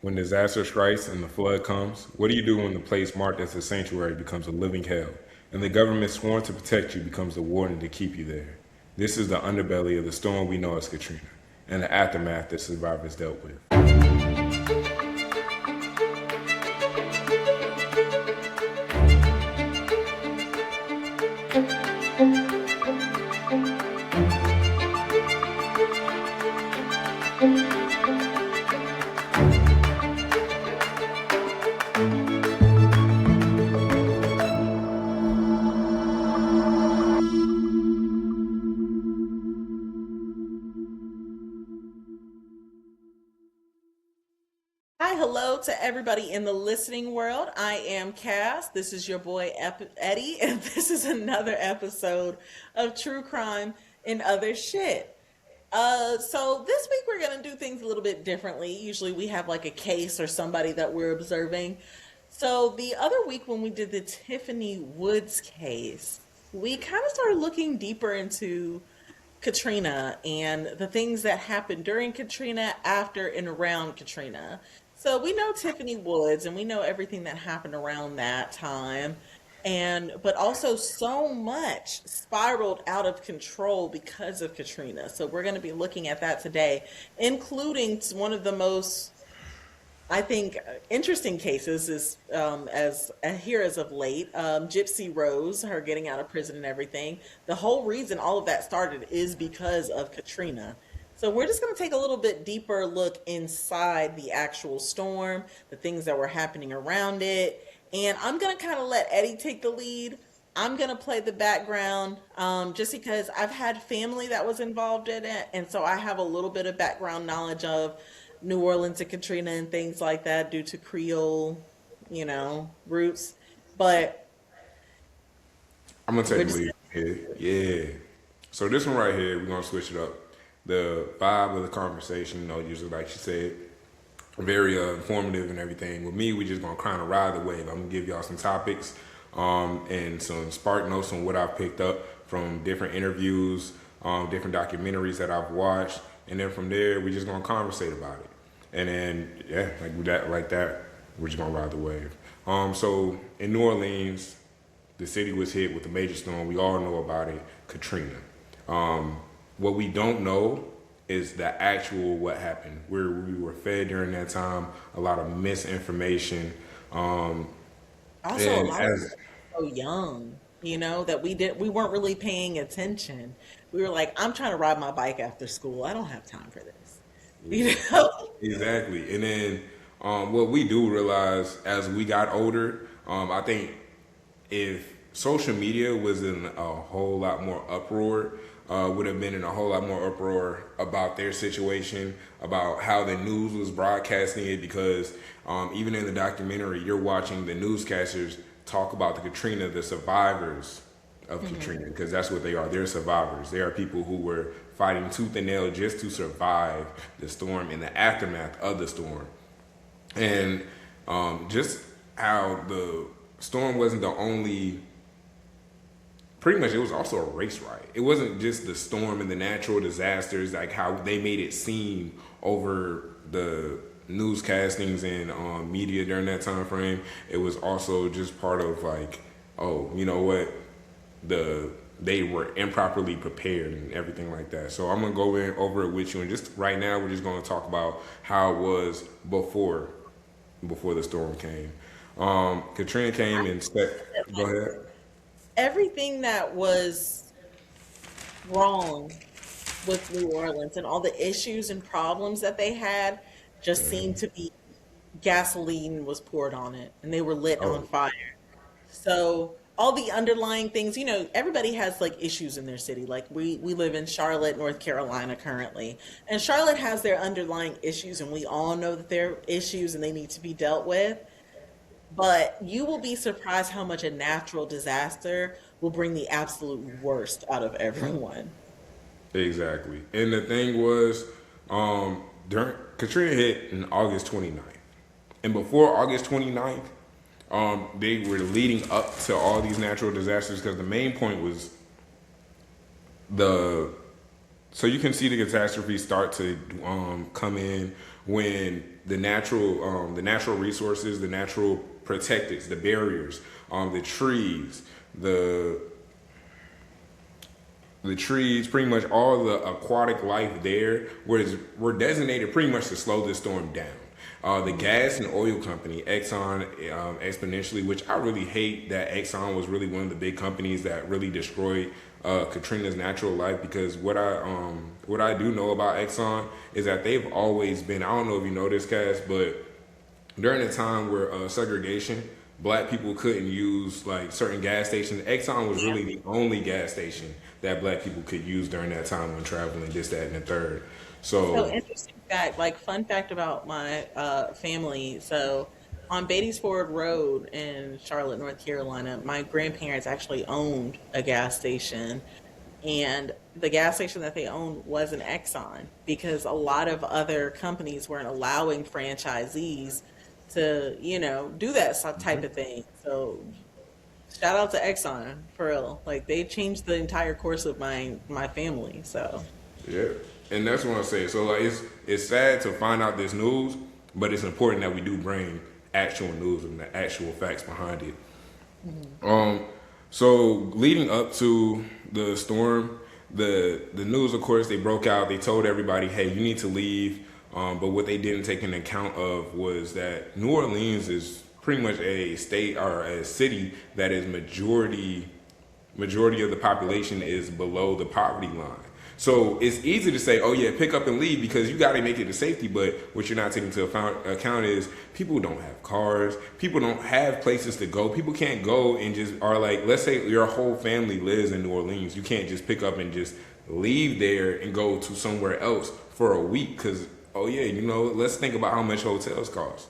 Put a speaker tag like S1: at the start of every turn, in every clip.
S1: When disaster strikes and the flood comes, what do you do when the place marked as a sanctuary becomes a living hell and the government sworn to protect you becomes the warden to keep you there? This is the underbelly of the storm we know as Katrina and the aftermath that survivors dealt with.
S2: Hi, hello to everybody in the listening world. I am Cass. This is your boy Eddie, and this is another episode of True Crime and Other Shit. So this week we're gonna do things a little bit differently. Usually we have like a case or somebody that we're observing. So the other week when we did the Tiffany Woods case, we kind of started looking deeper into Katrina and the things that happened during Katrina, after, and around Katrina. So we know Tiffany Woods and we know everything that happened around that time. And but also so much spiraled out of control because of Katrina. So we're going to be looking at that today, including one of the most, I think, interesting cases is here as of late, Gypsy Rose, her getting out of prison and everything. The whole reason all of that started is because of Katrina. So we're just going to take a little bit deeper look inside the actual storm, the things that were happening around it, and I'm going to kind of let Eddie take the lead. I'm going to play the background, just because I've had family that was involved in it. And so I have a little bit of background knowledge of New Orleans and Katrina and things like that due to Creole, roots. But
S1: I'm gonna take
S2: we're
S1: the
S2: just
S1: lead here. Yeah. So this one right here, we're gonna switch it up. The vibe of the conversation, usually like she said, very informative and everything. With me, we just gonna kind of ride the wave. I'm gonna give y'all some topics, and some spark notes on what I've picked up from different interviews, different documentaries that I've watched, and then from there, we just gonna conversate about it. And then yeah, like that, we're just gonna ride the wave. So in New Orleans, the city was hit with a major storm. We all know about it, Katrina. What we don't know is the actual what happened. We were fed during that time a lot of misinformation.
S2: also a
S1: And
S2: lot of
S1: as
S2: so young, that we weren't really paying attention. We were like, I'm trying to ride my bike after school. I don't have time for this. You know?
S1: Exactly. And then what we do realize as we got older, I think if social media was in a whole lot more uproar, would have been in a whole lot more uproar about their situation, about how the news was broadcasting it, because even in the documentary, you're watching the newscasters talk about the Katrina, the survivors of Katrina, because that's what they are. They're survivors. They are people who were fighting tooth and nail just to survive the storm and the aftermath of the storm. And just how the storm wasn't the only, pretty much it was also a race riot. It wasn't just the storm and the natural disasters, like how they made it seem over the newscastings and media during that time frame. It was also just part of like, oh, you know what, they were improperly prepared and everything like that. So I'm gonna go in over it with you, and just right now we're just gonna talk about how it was before the storm came. Katrina came and set. Go ahead.
S2: Everything that was wrong with New Orleans and all the issues and problems that they had just seemed to be gasoline was poured on it and they were lit on
S1: Oh,
S2: fire. So all the underlying things, everybody has like issues in their city. Like we live in Charlotte, North Carolina currently. And Charlotte has their underlying issues and we all know that they're issues and they need to be dealt with. But you will be surprised how much a natural disaster will bring the absolute worst out of everyone.
S1: exactly. And the thing was, during Katrina hit in August 29th. And before August 29th, they were leading up to all these natural disasters, because the main point was the so you can see the catastrophe start to come in when the natural resources, the natural protectors, the barriers, the trees, the trees, pretty much all the aquatic life there were designated pretty much to slow this storm down. The gas and oil company, Exxon, exponentially, which I really hate that Exxon was really one of the big companies that really destroyed Katrina's natural life. Because what I do know about Exxon is that they've always been, I don't know if you know this, Cass, but during the time where segregation, black people couldn't use like certain gas stations. Exxon was really the only gas station that black people could use during that time when traveling, this, that, and the third.
S2: So
S1: So,
S2: interesting fact, like fun fact about my family. So on Beatties Ford Road in Charlotte, North Carolina, my grandparents actually owned a gas station, and the gas station that they owned was an Exxon because a lot of other companies weren't allowing franchisees to, do that type of thing. So shout out to Exxon for real. Like they changed the entire course of my family. So
S1: yeah, and that's what I'm saying. So like, it's sad to find out this news, but it's important that we do bring actual news and the actual facts behind it. Um, so leading up to the storm, the news, of course, they broke out. They told everybody, "Hey, you need to leave." But what they didn't take into account of was that New Orleans is pretty much a state or a city that is majority of the population is below the poverty line. So it's easy to say, oh yeah, pick up and leave because you got to make it to safety. But what you're not taking into account is people don't have cars. People don't have places to go. People can't go and just are like, let's say your whole family lives in New Orleans. You can't just pick up and just leave there and go to somewhere else for a week because, oh yeah, let's think about how much hotels cost.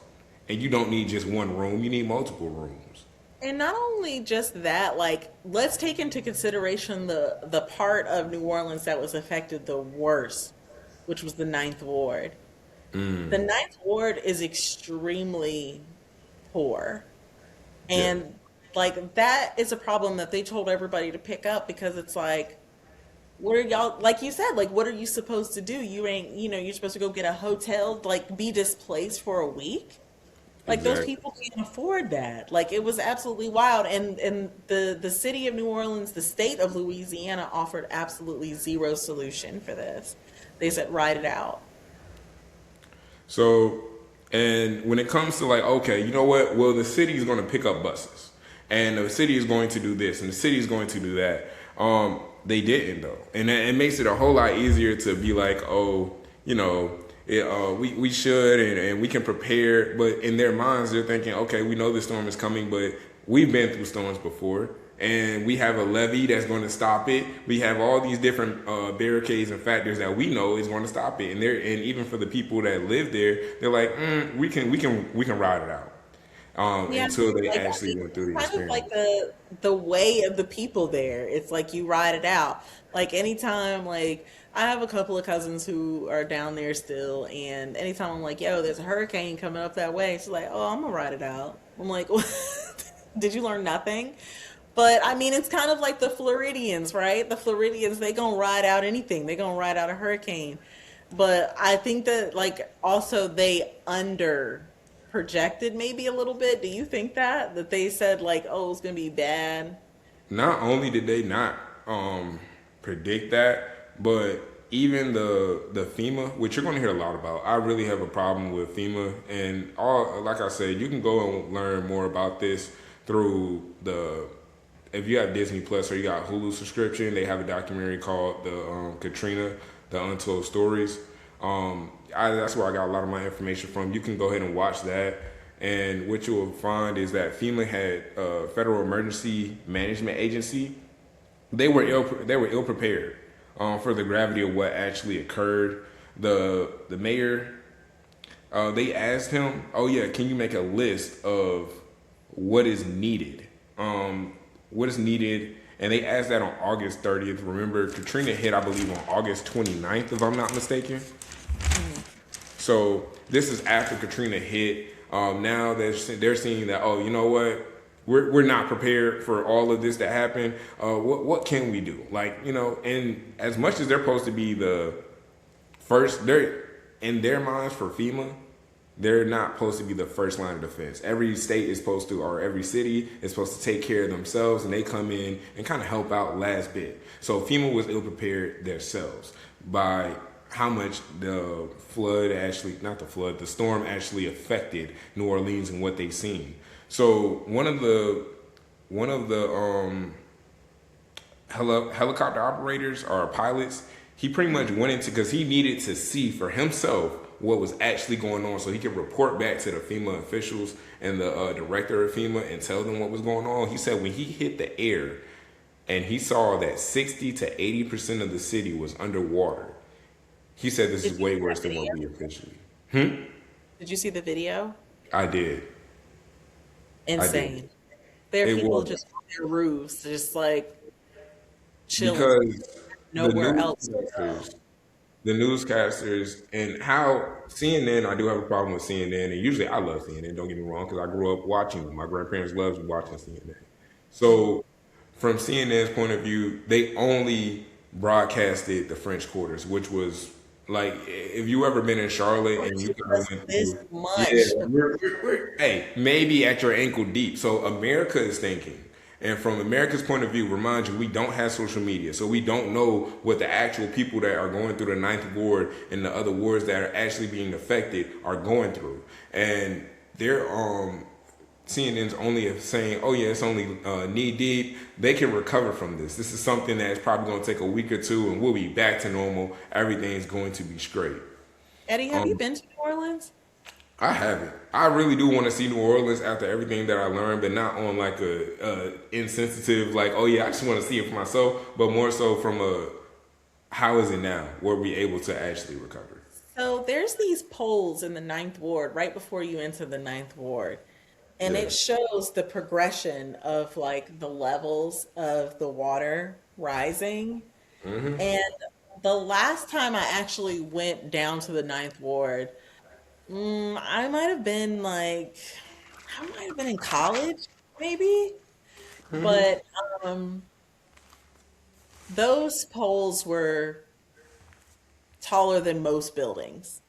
S1: And you don't need just one room. You need multiple rooms.
S2: and not only just that, like let's take into consideration the part of New Orleans that was affected the worst, which was the Ninth Ward. The Ninth Ward is extremely poor.
S1: Yeah.
S2: And like that is a problem that they told everybody to pick up because it's like, what are y'all, like you said, like what are you supposed to do? You ain't, you're supposed to go get a hotel, like be displaced for a week. Like those
S1: Exactly.
S2: people can't afford that. Like it was absolutely wild. And the city of New Orleans, the state of Louisiana offered absolutely zero solution for this. They said ride it out.
S1: So, and when it comes to like, okay, you know what? Well, the city is going to pick up buses, and the city is going to do this, and the city is going to do that. They didn't though, and it makes it a whole lot easier to be like, oh, we should and we can prepare. But in their minds, they're thinking, okay, we know the storm is coming, but we've been through storms before. And we have a levee that's going to stop it. We have all these different barricades and factors that we know is going to stop it. And even for the people that live there, they're like, we can ride it out
S2: Yeah,
S1: until they
S2: like
S1: actually went through the
S2: kind of like
S1: experience.
S2: the way of the people there. It's like you ride it out. Like anytime, like I have a couple of cousins who are down there still, and anytime I'm like, "Yo, there's a hurricane coming up that way," she's like, "Oh, I'm gonna ride it out." I'm like, "What? Did you learn nothing?" But I mean, it's kind of like the Floridians, right? The Floridians, they gonna ride out anything. They gonna ride out a hurricane. But I think that like also they under projected maybe a little bit. Do you think that they said like, oh, it's gonna be bad?
S1: Not only did they not predict that, but even the FEMA, which you're going to hear a lot about. I really have a problem with FEMA, and all like I said, you can go and learn more about this through the. If you have Disney Plus or you got Hulu subscription, they have a documentary called the Katrina, the Untold Stories. That's where I got a lot of my information from. You can go ahead and watch that. And what you will find is that FEMA had Federal Emergency Management Agency. They were ill prepared for the gravity of what actually occurred. The mayor, they asked him, "Oh yeah, can you make a list of what is needed? What is needed?" And they asked that on August 30th. Remember, Katrina hit, I believe, on August 29th, if I'm not mistaken. So this is after Katrina hit. Now they're seeing that, oh, you know what? We're not prepared for all of this to happen. What can we do? Like, and as much as they're supposed to be the first, in their minds for FEMA, they're not supposed to be the first line of defense. Every state is supposed to, or every city is supposed to take care of themselves, and they come in and kind of help out last bit. So FEMA was ill prepared themselves by how much the flood actually, not the flood, the storm actually affected New Orleans and what they seen. So one of the helicopter operators or pilots, he pretty much went into, because he needed to see for himself what was actually going on so he could report back to the FEMA officials and the director of FEMA and tell them what was going on. He said when he hit the air and he saw that 60 to 80% of the city was underwater, he said this
S2: Did
S1: is
S2: you
S1: way
S2: see
S1: worse
S2: that
S1: than what
S2: video?
S1: we officially.
S2: Did you see the video?
S1: I did. I did.
S2: Insane. There are
S1: It
S2: people
S1: was
S2: just on their roofs, just like chilling,
S1: because the
S2: nowhere else to go.
S1: the newscasters, and how CNN, I do have a problem with CNN, and usually I love CNN, don't get me wrong, because I grew up watching them. My grandparents loved watching CNN. So, from CNN's point of view, they only broadcasted the French Quarters, which was like, if you ever been in Charlotte and you guys
S2: Just
S1: went
S2: this
S1: through, yeah,
S2: much.
S1: hey, maybe at your ankle deep. So, America is thinking. And from America's point of view, remind you, we don't have social media. So we don't know what the actual people that are going through the Ninth Ward and the other wards that are actually being affected are going through. And they're CNN's only saying, oh yeah, it's only knee deep. They can recover from this. This is something that's probably going to take a week or two and we'll be back to normal. Everything's going to be straight.
S2: Eddie, have you been to New Orleans?
S1: I haven't. I really do want to see New Orleans after everything that I learned, but not on like a insensitive, like, oh yeah, I just want to see it for myself, but more so from a, how is it now? Were we able to actually recover?
S2: So there's these poles in the Ninth Ward right before you enter the Ninth Ward. And
S1: Yeah.
S2: it shows the progression of like the levels of the water rising. And the last time I actually went down to the Ninth Ward, I might have been like, I might have been in college, maybe. But um, those poles were taller than most buildings.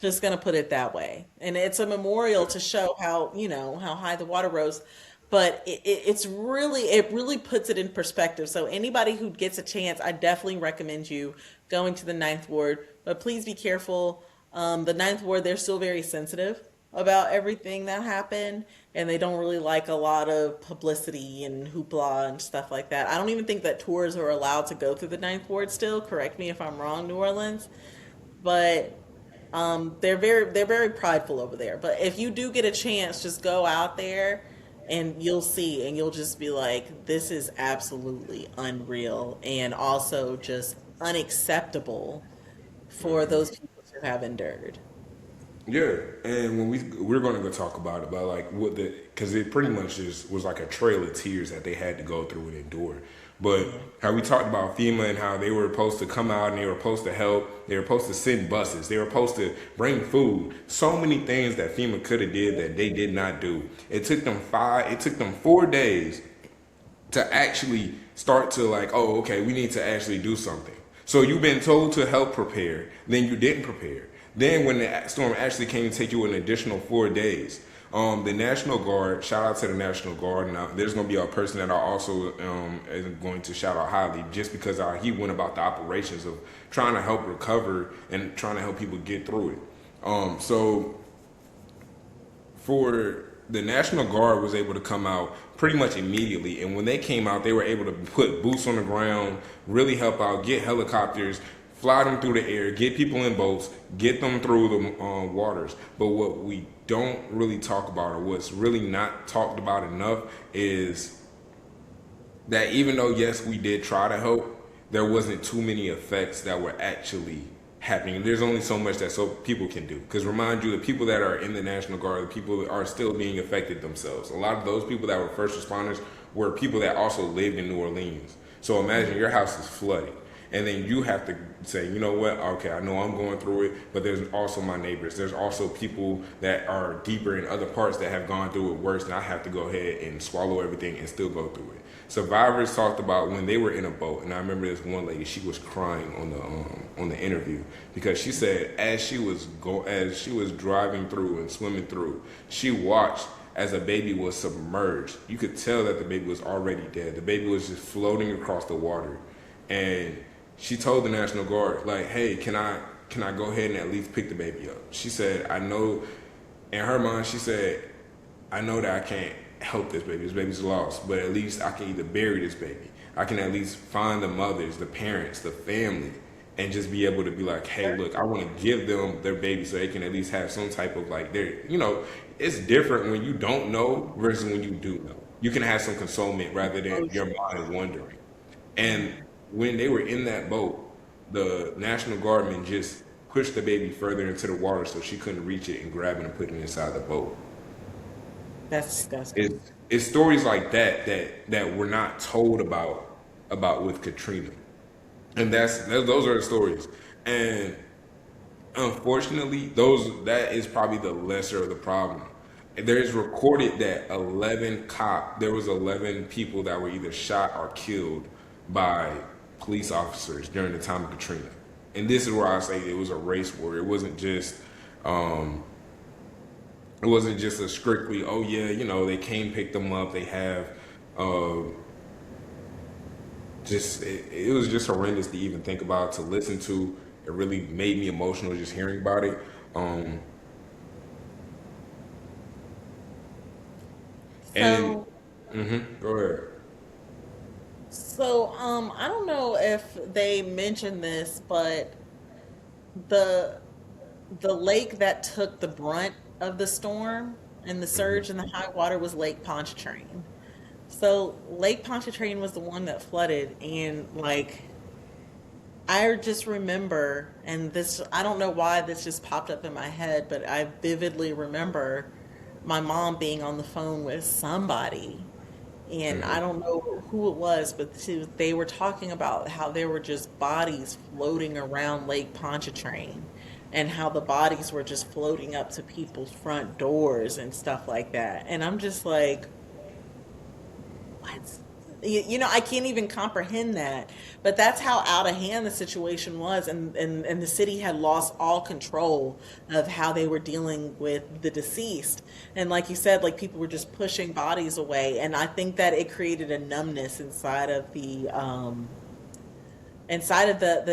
S2: Just gonna put it that way. And it's a memorial to show how, how high the water rose. But it really puts it in perspective. So anybody who gets a chance, I definitely recommend you going to the Ninth Ward. But please be careful. The Ninth Ward, they're still very sensitive about everything that happened, and they don't really like a lot of publicity and hoopla and stuff like that. I don't even think that tours are allowed to go through the Ninth Ward still. Correct me if I'm wrong, New Orleans. But they're very prideful over there. But if you do get a chance, just go out there and you'll see, and you'll just be like, this is absolutely unreal and also just unacceptable for those people to have endured.
S1: Yeah, and when we're going to go talk about like what the, because it pretty much just was like a trail of tears that they had to go through and endure. But how we talked about FEMA and how they were supposed to come out and they were supposed to help, they were supposed to send buses, they were supposed to bring food. So many things that FEMA could have did that they did not do. It took them 4 days to actually start to like, oh, okay, we need to actually do something. So you've been told to help prepare, then you didn't prepare. Then when the storm actually came to take you an additional 4 days, the National Guard, shout out to the National Guard. Now, there's going to be a person that I also is going to shout out highly just because he went about the operations of trying to help recover and trying to help people get through it. So for the National Guard was able to come out pretty much immediately, and when they came out, they were able to put boots on the ground, really help out, get helicopters, fly them through the air, get people in boats, get them through the waters. But what we don't really talk about, or what's really not talked about enough, is that even though yes, we did try to help, there wasn't too many effects that were actually happening. There's only so much that people can do. Because remind you, the people that are in the National Guard, the people that are still being affected themselves. A lot of those people that were first responders were people that also lived in New Orleans. So imagine your house is flooded. And then you have to say, you know what, okay, I know I'm going through it, but there's also my neighbors. There's also people that are deeper in other parts that have gone through it worse, and I have to go ahead and swallow everything and still go through it. Survivors talked about when they were in a boat, and I remember this one lady, she was crying on the interview because she said as she was driving through and swimming through, she watched as a baby was submerged. You could tell that the baby was already dead. The baby was just floating across the water, and she told the National Guard, like, hey, can I go ahead and at least pick the baby up? She said, I know, in her mind, she said, I know that I can't help this baby. This baby's lost, but at least I can either bury this baby. I can at least find the mothers, the parents, the family, and just be able to be like, hey, look, I want to give them their baby so they can at least have some type of like, it's different when you don't know versus when you do know. You can have some consolement rather than your mind wondering. And when they were in that boat, the National Guardman just pushed the baby further into the water so she couldn't reach it and grab it and put it inside the boat.
S2: That's disgusting.
S1: It's stories like that we're not told about with Katrina, and those are the stories. And unfortunately, that is probably the lesser of the problem. There's recorded that there was 11 people that were either shot or killed by police officers during the time of Katrina. And this is where I say it was a race war. It wasn't just a strictly, oh yeah, they came pick them up. They have it was just horrendous to even think about, to listen to. It really made me emotional just hearing about it. And go ahead.
S2: So, I don't know if they mentioned this, but the lake that took the brunt of the storm and the surge and the high water was Lake Pontchartrain. So Lake Pontchartrain was the one that flooded, and like I just remember, and this, I don't know why this just popped up in my head, but I vividly remember my mom being on the phone with somebody, and I don't know who it was, but they were talking about how there were just bodies floating around Lake Pontchartrain, and how the bodies were just floating up to people's front doors and stuff like that. And I'm just like, what? I can't even comprehend that. But that's how out of hand the situation was, and the city had lost all control of how they were dealing with the deceased. And like you said, like people were just pushing bodies away, and I think that it created a numbness inside of the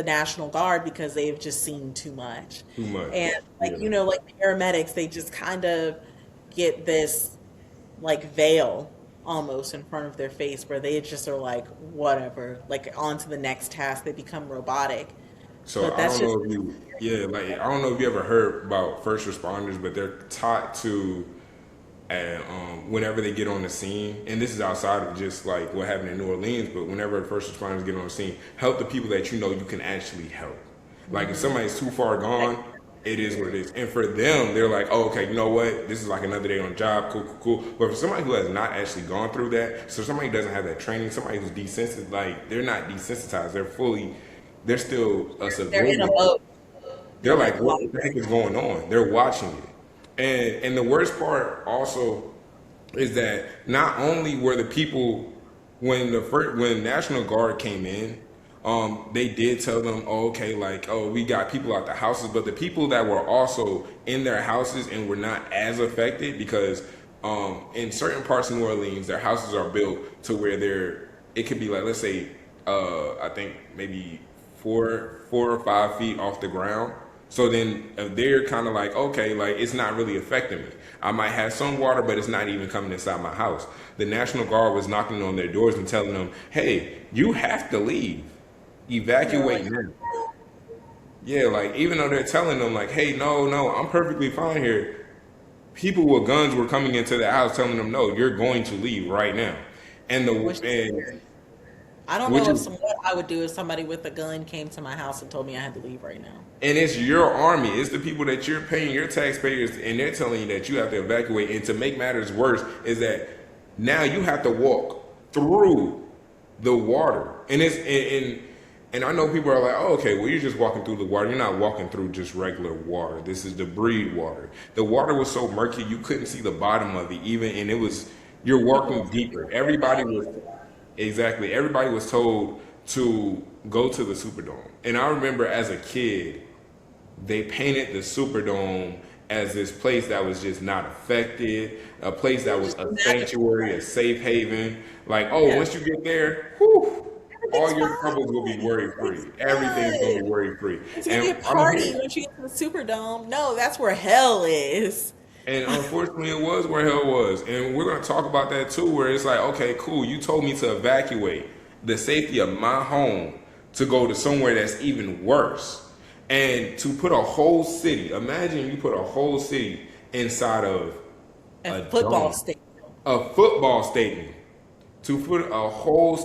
S2: National Guard because they've just seen too much.
S1: Too much.
S2: And like like paramedics, they just kind of get this like veil almost in front of their face where they just are like, whatever, like on to the next task. They become robotic.
S1: So
S2: But that's
S1: I don't know if I don't know if you ever heard about first responders, but they're taught to, whenever they get on the scene, and this is outside of just like what happened in New Orleans, but whenever first responders get on the scene, help the people that you can actually help. Like if somebody's too far gone, it is what it is. And for them, they're like, oh, okay, you know what? This is like another day on the job, cool. But for somebody who has not actually gone through that, so somebody who doesn't have that training, somebody who's desensitized, like they're not desensitized, they're still a
S2: they're in
S1: civilian.
S2: a boat.
S1: They're like, what the heck is going on? They're watching it. And the worst part also is that not only were the people, when National Guard came in, they did tell them, oh, okay, like, oh, we got people out the houses, but the people that were also in their houses and were not as affected, because in certain parts of New Orleans, their houses are built to where it could be like, let's say, I think maybe 4 or 5 feet off the ground. So then they're kind of like, okay, like it's not really affecting me. I might have some water, but it's not even coming inside my house. The National Guard was knocking on their doors and telling them, hey, you have to leave. Evacuate now. Yeah, like even though they're telling them like, hey, no, I'm perfectly fine here. People with guns were coming into the house telling them, no, you're going to leave right now. And
S2: I don't
S1: which
S2: know
S1: is,
S2: what I would do if somebody with a gun came to my house and told me I had to leave right now.
S1: and it's your army. It's the people that you're paying, your taxpayers, and they're telling you that you have to evacuate. And to make matters worse is that now you have to walk through the water, and And I know people are like, oh, okay, well, you're just walking through the water. You're not walking through just regular water. This is debris water. The water was so murky you couldn't see the bottom of it even, and it was you're
S2: People
S1: walking deeper. Everybody was exactly. Everybody was told to go to the Superdome, and I remember as a kid, they painted the Superdome as this place that was just not affected, a place that was a sanctuary, a safe haven. Like, oh,
S2: yeah,
S1: once you get there, whew,
S2: everything's
S1: all your
S2: fine.
S1: troubles will be worry free.
S2: Everything's
S1: Everything's gonna be
S2: good.
S1: worry free.
S2: It's gonna be
S1: And
S2: a
S1: I'm
S2: party
S1: here.
S2: once you get to the Superdome. No, that's where hell is.
S1: And unfortunately, it was where hell was. And we're going to talk about that too, where it's like, okay, cool, you told me to evacuate the safety of my home to go to somewhere that's even worse. And to put a whole city, imagine you put a whole city inside of
S2: A
S1: a
S2: football
S1: dome,
S2: stadium.
S1: a football stadium. To put a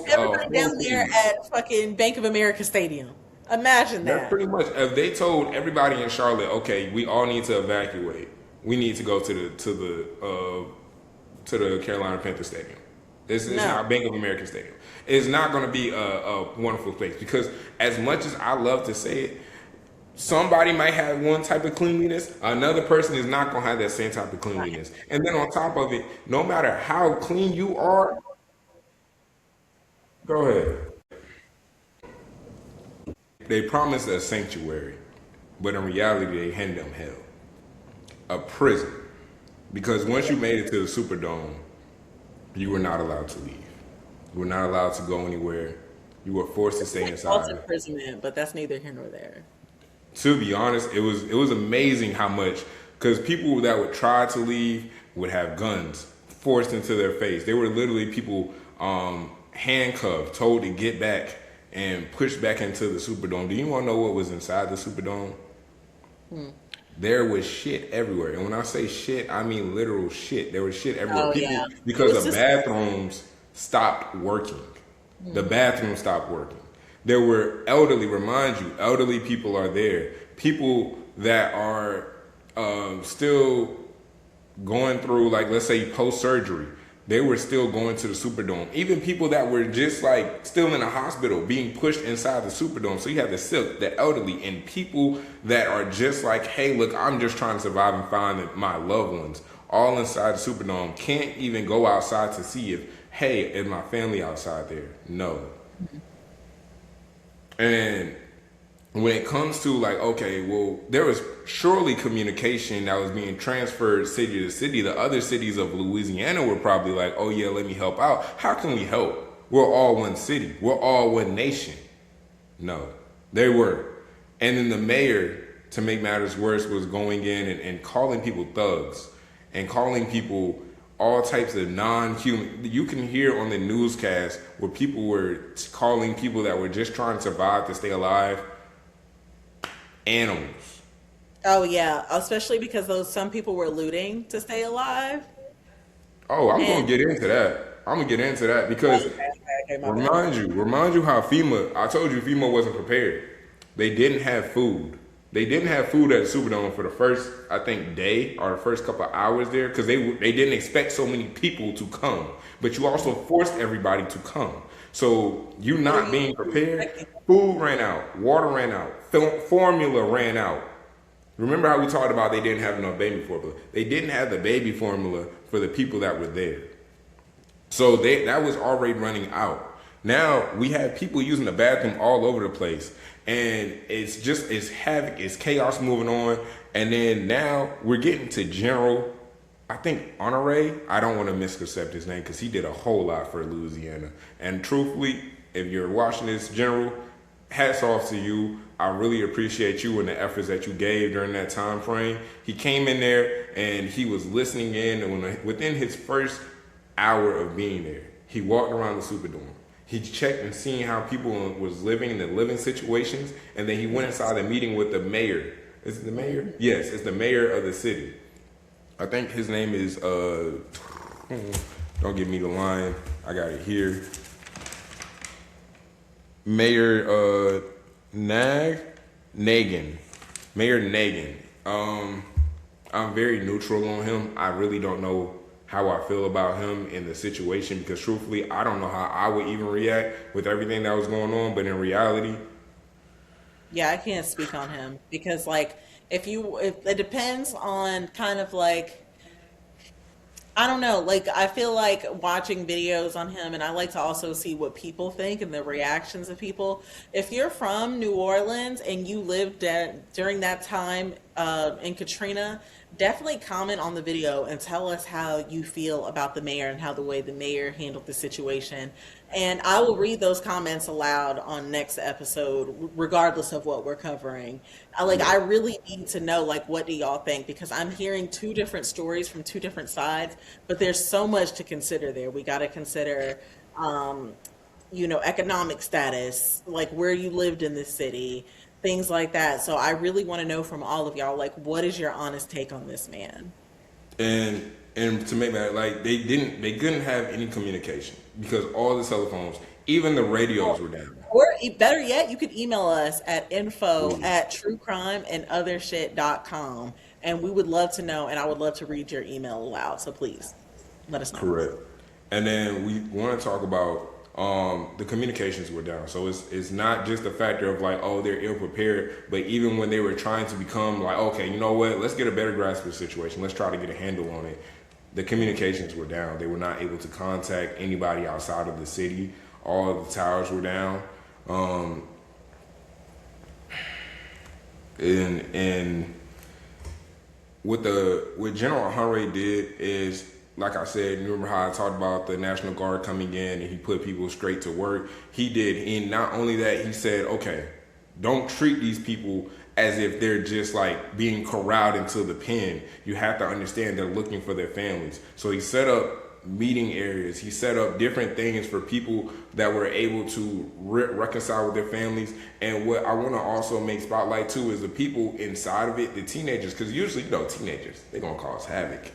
S2: Everybody
S1: whole
S2: down there
S1: city.
S2: at fucking Bank of America Stadium. Imagine
S1: That's
S2: that.
S1: pretty much if they told everybody in Charlotte, okay, we all need to evacuate. We need to go to the Carolina Panther Stadium. This is
S2: No.
S1: not Bank of America Stadium. It's not going to be a wonderful place because as much as I love to say it, somebody might have one type of cleanliness, another person is not going to have that same type of cleanliness. And then on top of it, no matter how clean you are, go ahead. They promised a sanctuary, but in reality, they hand them hell, a prison. Because once you made it to the Superdome, you were not allowed to leave. You were not allowed to go anywhere. You were forced to stay
S2: False
S1: inside.
S2: imprisonment, but that's neither here nor there.
S1: To be honest, it was amazing how much because people that would try to leave would have guns forced into their face. They were literally people handcuffed, told to get back and pushed back into the Superdome. Do you want to know what was inside the Superdome? There was shit everywhere. And when I say shit, I mean literal shit. There was shit everywhere.
S2: Oh
S1: People,
S2: yeah, it
S1: because
S2: was
S1: the
S2: just
S1: bathrooms stopped working. The bathroom stopped working. There were elderly, remind you, elderly people are there. People that are still going through, like, let's say post surgery, they were still going to the Superdome. Even people that were just like still in the hospital being pushed inside the Superdome. So you have the sick, the elderly, and people that are just like, hey, look, I'm just trying to survive and find my loved ones all inside the Superdome. Can't even go outside to see if, hey, is my family outside there? No. And when it comes to like, okay, well, there was surely communication that was being transferred city to city. The other cities of Louisiana were probably like, oh yeah, let me help out. How can we help? We're all one city. We're all one nation. No, they were. And then the mayor, to make matters worse, was going in and calling people thugs and calling people all types of non-human. You can hear on the newscast where people were calling people that were just trying to survive to stay alive animals.
S2: oh yeah, especially because those some people were looting to stay alive.
S1: Oh, I'm gonna
S2: And
S1: get into that. I'm gonna get into that
S2: oh,
S1: because
S2: okay, my bad.
S1: remind you how FEMA. I told you FEMA wasn't prepared. They didn't have food. They didn't have food at the Superdome for the first, I think, day or the first couple of hours there because they didn't expect so many people to come. But you also forced everybody to come. So you
S2: What are
S1: not
S2: you
S1: being prepared,
S2: expecting?
S1: food ran out, water ran out, formula ran out. Remember how we talked about they didn't have enough baby formula? They didn't have the baby formula for the people that were there. So that was already running out. Now we have people using the bathroom all over the place, and it's havoc, it's chaos moving on. And then now we're getting to General, I think Honore. I don't want to misconcept his name because he did a whole lot for Louisiana. And truthfully, if you're watching this, General, hats off to you. I really appreciate you and the efforts that you gave during that time frame. He came in there and he was listening in, and within his first hour of being there, he walked around the Superdome. He checked and seen how people was living in the living situations, and then he went inside a meeting with the mayor. Is it the mayor? Yes, it's the mayor of the city. I think his name is don't give me the line. I got it here. Mayor Nagin. Mayor Nagin. I'm very neutral on him. I really don't know how I feel about him in the situation because truthfully, I don't know how I would even react with everything that was going on. But in reality,
S2: Yeah, I can't speak on him because like if it depends on kind of like I don't know. Like, I feel like watching videos on him, and I like to also see what people think and the reactions of people. If you're from New Orleans and you lived during that time in Katrina, definitely comment on the video and tell us how you feel about the mayor and how the way the mayor handled the situation. And I will read those comments aloud on next episode, regardless of what we're covering. I
S1: Yeah,
S2: really need to know like what do y'all think because I'm hearing two different stories from two different sides, but there's so much to consider there. We got to consider um, economic status, like where you lived in this city, things like that. So I really want to know from all of y'all, like, what is your honest take on this man?
S1: and to make that like they couldn't have any communication because all the telephones, even the radios were down.
S2: Or better yet, you could email us at info
S1: Please.
S2: at truecrimeandothershit.com. And we would love to know, and I would love to read your email aloud. So please let us know.
S1: Correct. And then we want to talk about the communications were down. So it's not just a factor of like, oh, they're ill prepared, but even when they were trying to become like, okay, you know what, let's get a better grasp of the situation. Let's try to get a handle on it. The communications were down. They were not able to contact anybody outside of the city. All of the towers were down. Um, and what General Hunray did is, like I said, remember how I talked about the National Guard coming in and he put people straight to work. He did, and not only that, he said, okay, don't treat these people as if they're just like being corralled into the pen. You have to understand they're looking for their families. So he set up meeting areas. He set up different things for people that were able to reconcile with their families. And what I want to also make spotlight too is the people inside of it, the teenagers, because usually, teenagers, they're going to cause havoc.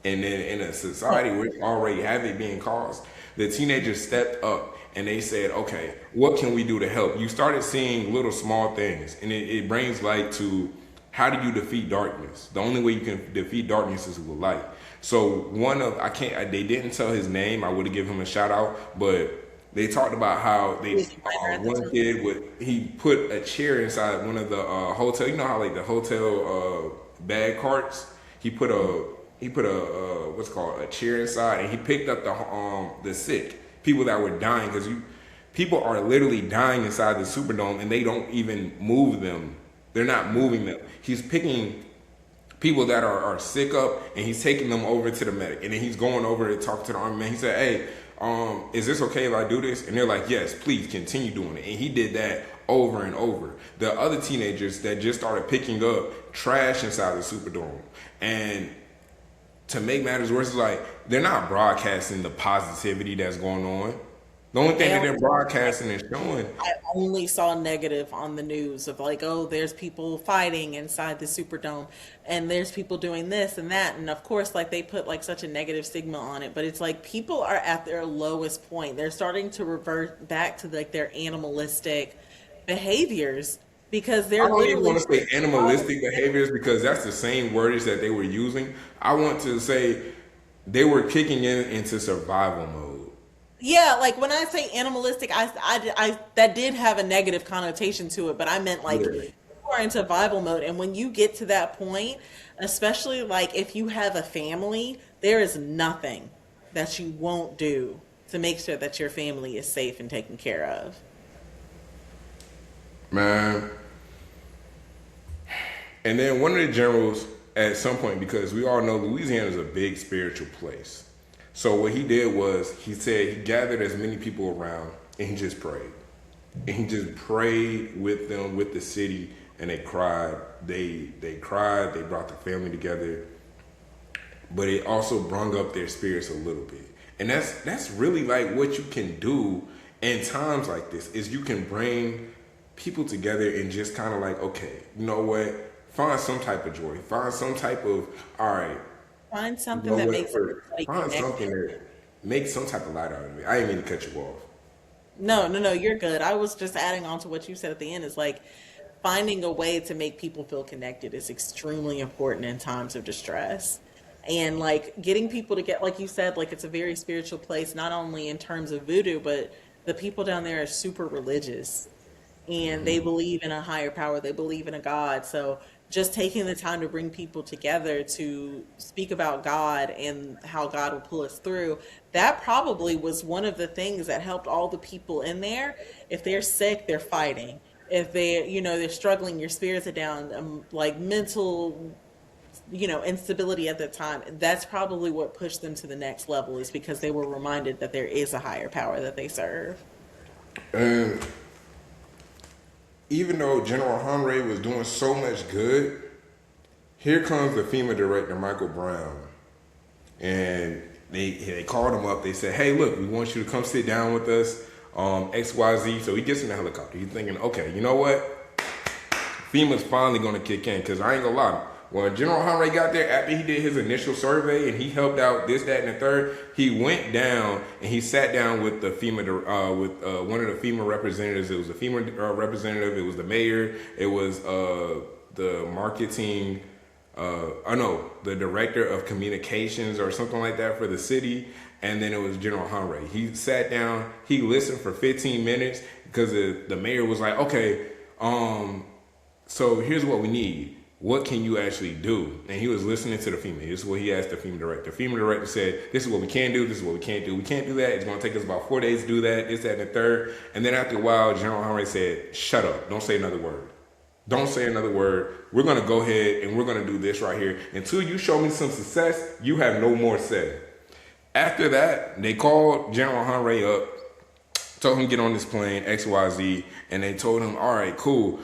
S1: And then in a society where it's already havoc being caused, the teenagers stepped up and they said, okay, what can we do to help? You started seeing little small things, and it brings light to how do you defeat darkness? The only way you can defeat darkness is with light. So they didn't tell his name. I would have given him a shout out, but they talked about how one kid he put a chair inside one of the hotel. You know how like the hotel bag carts. He put a what's called a chair inside, and he picked up the sick people that were dying because people are literally dying inside the Superdome, and they don't even move them. They're not moving them. He's picking people that are sick up, and he's taking them over to the medic, and then he's going over to talk to the army man. He said, "Hey, is this okay if I do this?" And they're like, "Yes, please continue doing it." And he did that over and over. The other teenagers that just started picking up trash inside the Superdome, and to make matters worse, it's like they're not broadcasting the positivity that's going on. The only thing that they're broadcasting and showing.
S2: I only saw negative on the news of like, oh, there's people fighting inside the Superdome and there's people doing this and that. And of course, like they put like such a negative stigma on it, but it's like people are at their lowest point. They're starting to revert back to like their animalistic behaviors because
S1: I
S2: they're
S1: don't even
S2: literally
S1: want to say animalistic behaviors because that's the same wordage that they were using. I want to say they were kicking into survival mode.
S2: yeah, like when I say animalistic, that did have a negative connotation to it, but I meant like
S1: Yeah.
S2: you are in survival mode, and when you get to that point, especially like if you have a family, there is nothing that you won't do to make sure that your family is safe and taken care of.
S1: Man. And then one of the generals at some point, because we all know Louisiana is a big spiritual place. So what he did was he said he gathered as many people around and he just prayed. And he just prayed with them, with the city, and they cried. They cried, they brought the family together. But it also brung up their spirits a little bit. And that's really like what you can do in times like this is you can bring people together and just kind of like, okay, you know what? Find some type of joy. Find some type of, all right,
S2: Find
S1: you
S2: something
S1: know
S2: that
S1: what?
S2: makes everybody
S1: Find something
S2: connected.
S1: that makes some type of light out of it. I didn't mean to cut you off.
S2: No, no, no, you're good. I was just adding on to what you said at the end is like finding a way to make people feel connected is extremely important in times of distress. And like getting people to get, like you said, like it's a very spiritual place, not only in terms of voodoo, but the people down there are super religious. and they believe in a higher power, they believe in a God. So just taking the time to bring people together to speak about God and how God will pull us through, that probably was one of the things that helped all the people in there. If they're sick, they're fighting. If they're struggling, your spirits are down, like mental, instability at the time. That's probably what pushed them to the next level, is because they were reminded that there is a higher power that they serve.
S1: And even though General Honore was doing so much good, here comes the FEMA director, Michael Brown. And they called him up. They said, hey, look, we want you to come sit down with us, XYZ. So he gets in the helicopter. He's thinking, okay, you know what? FEMA's finally going to kick in, because I ain't going to lie. When General Honore got there, after he did his initial survey and he helped out this, that, and the third, he went down and he sat down with the FEMA, with one of the FEMA representatives. It was a FEMA representative. It was the mayor. It was the marketing. I know the director of communications or something like that for the city. And then it was General Honore. He sat down. He listened for 15 minutes because the mayor was like, okay, so here's what we need. What can you actually do? And he was listening to the FEMA. This is what he asked the FEMA director. The FEMA director said, this is what we can do. This is what we can't do. We can't do that. It's going to take us about 4 days to do that. This, that, and the third. And then after a while, General Honore said, shut up. Don't say another word. Don't say another word. We're going to go ahead and we're going to do this right here. Until you show me some success, you have no more say. After that, they called General Honore up, told him to get on this plane, XYZ, and they told him, all right, cool.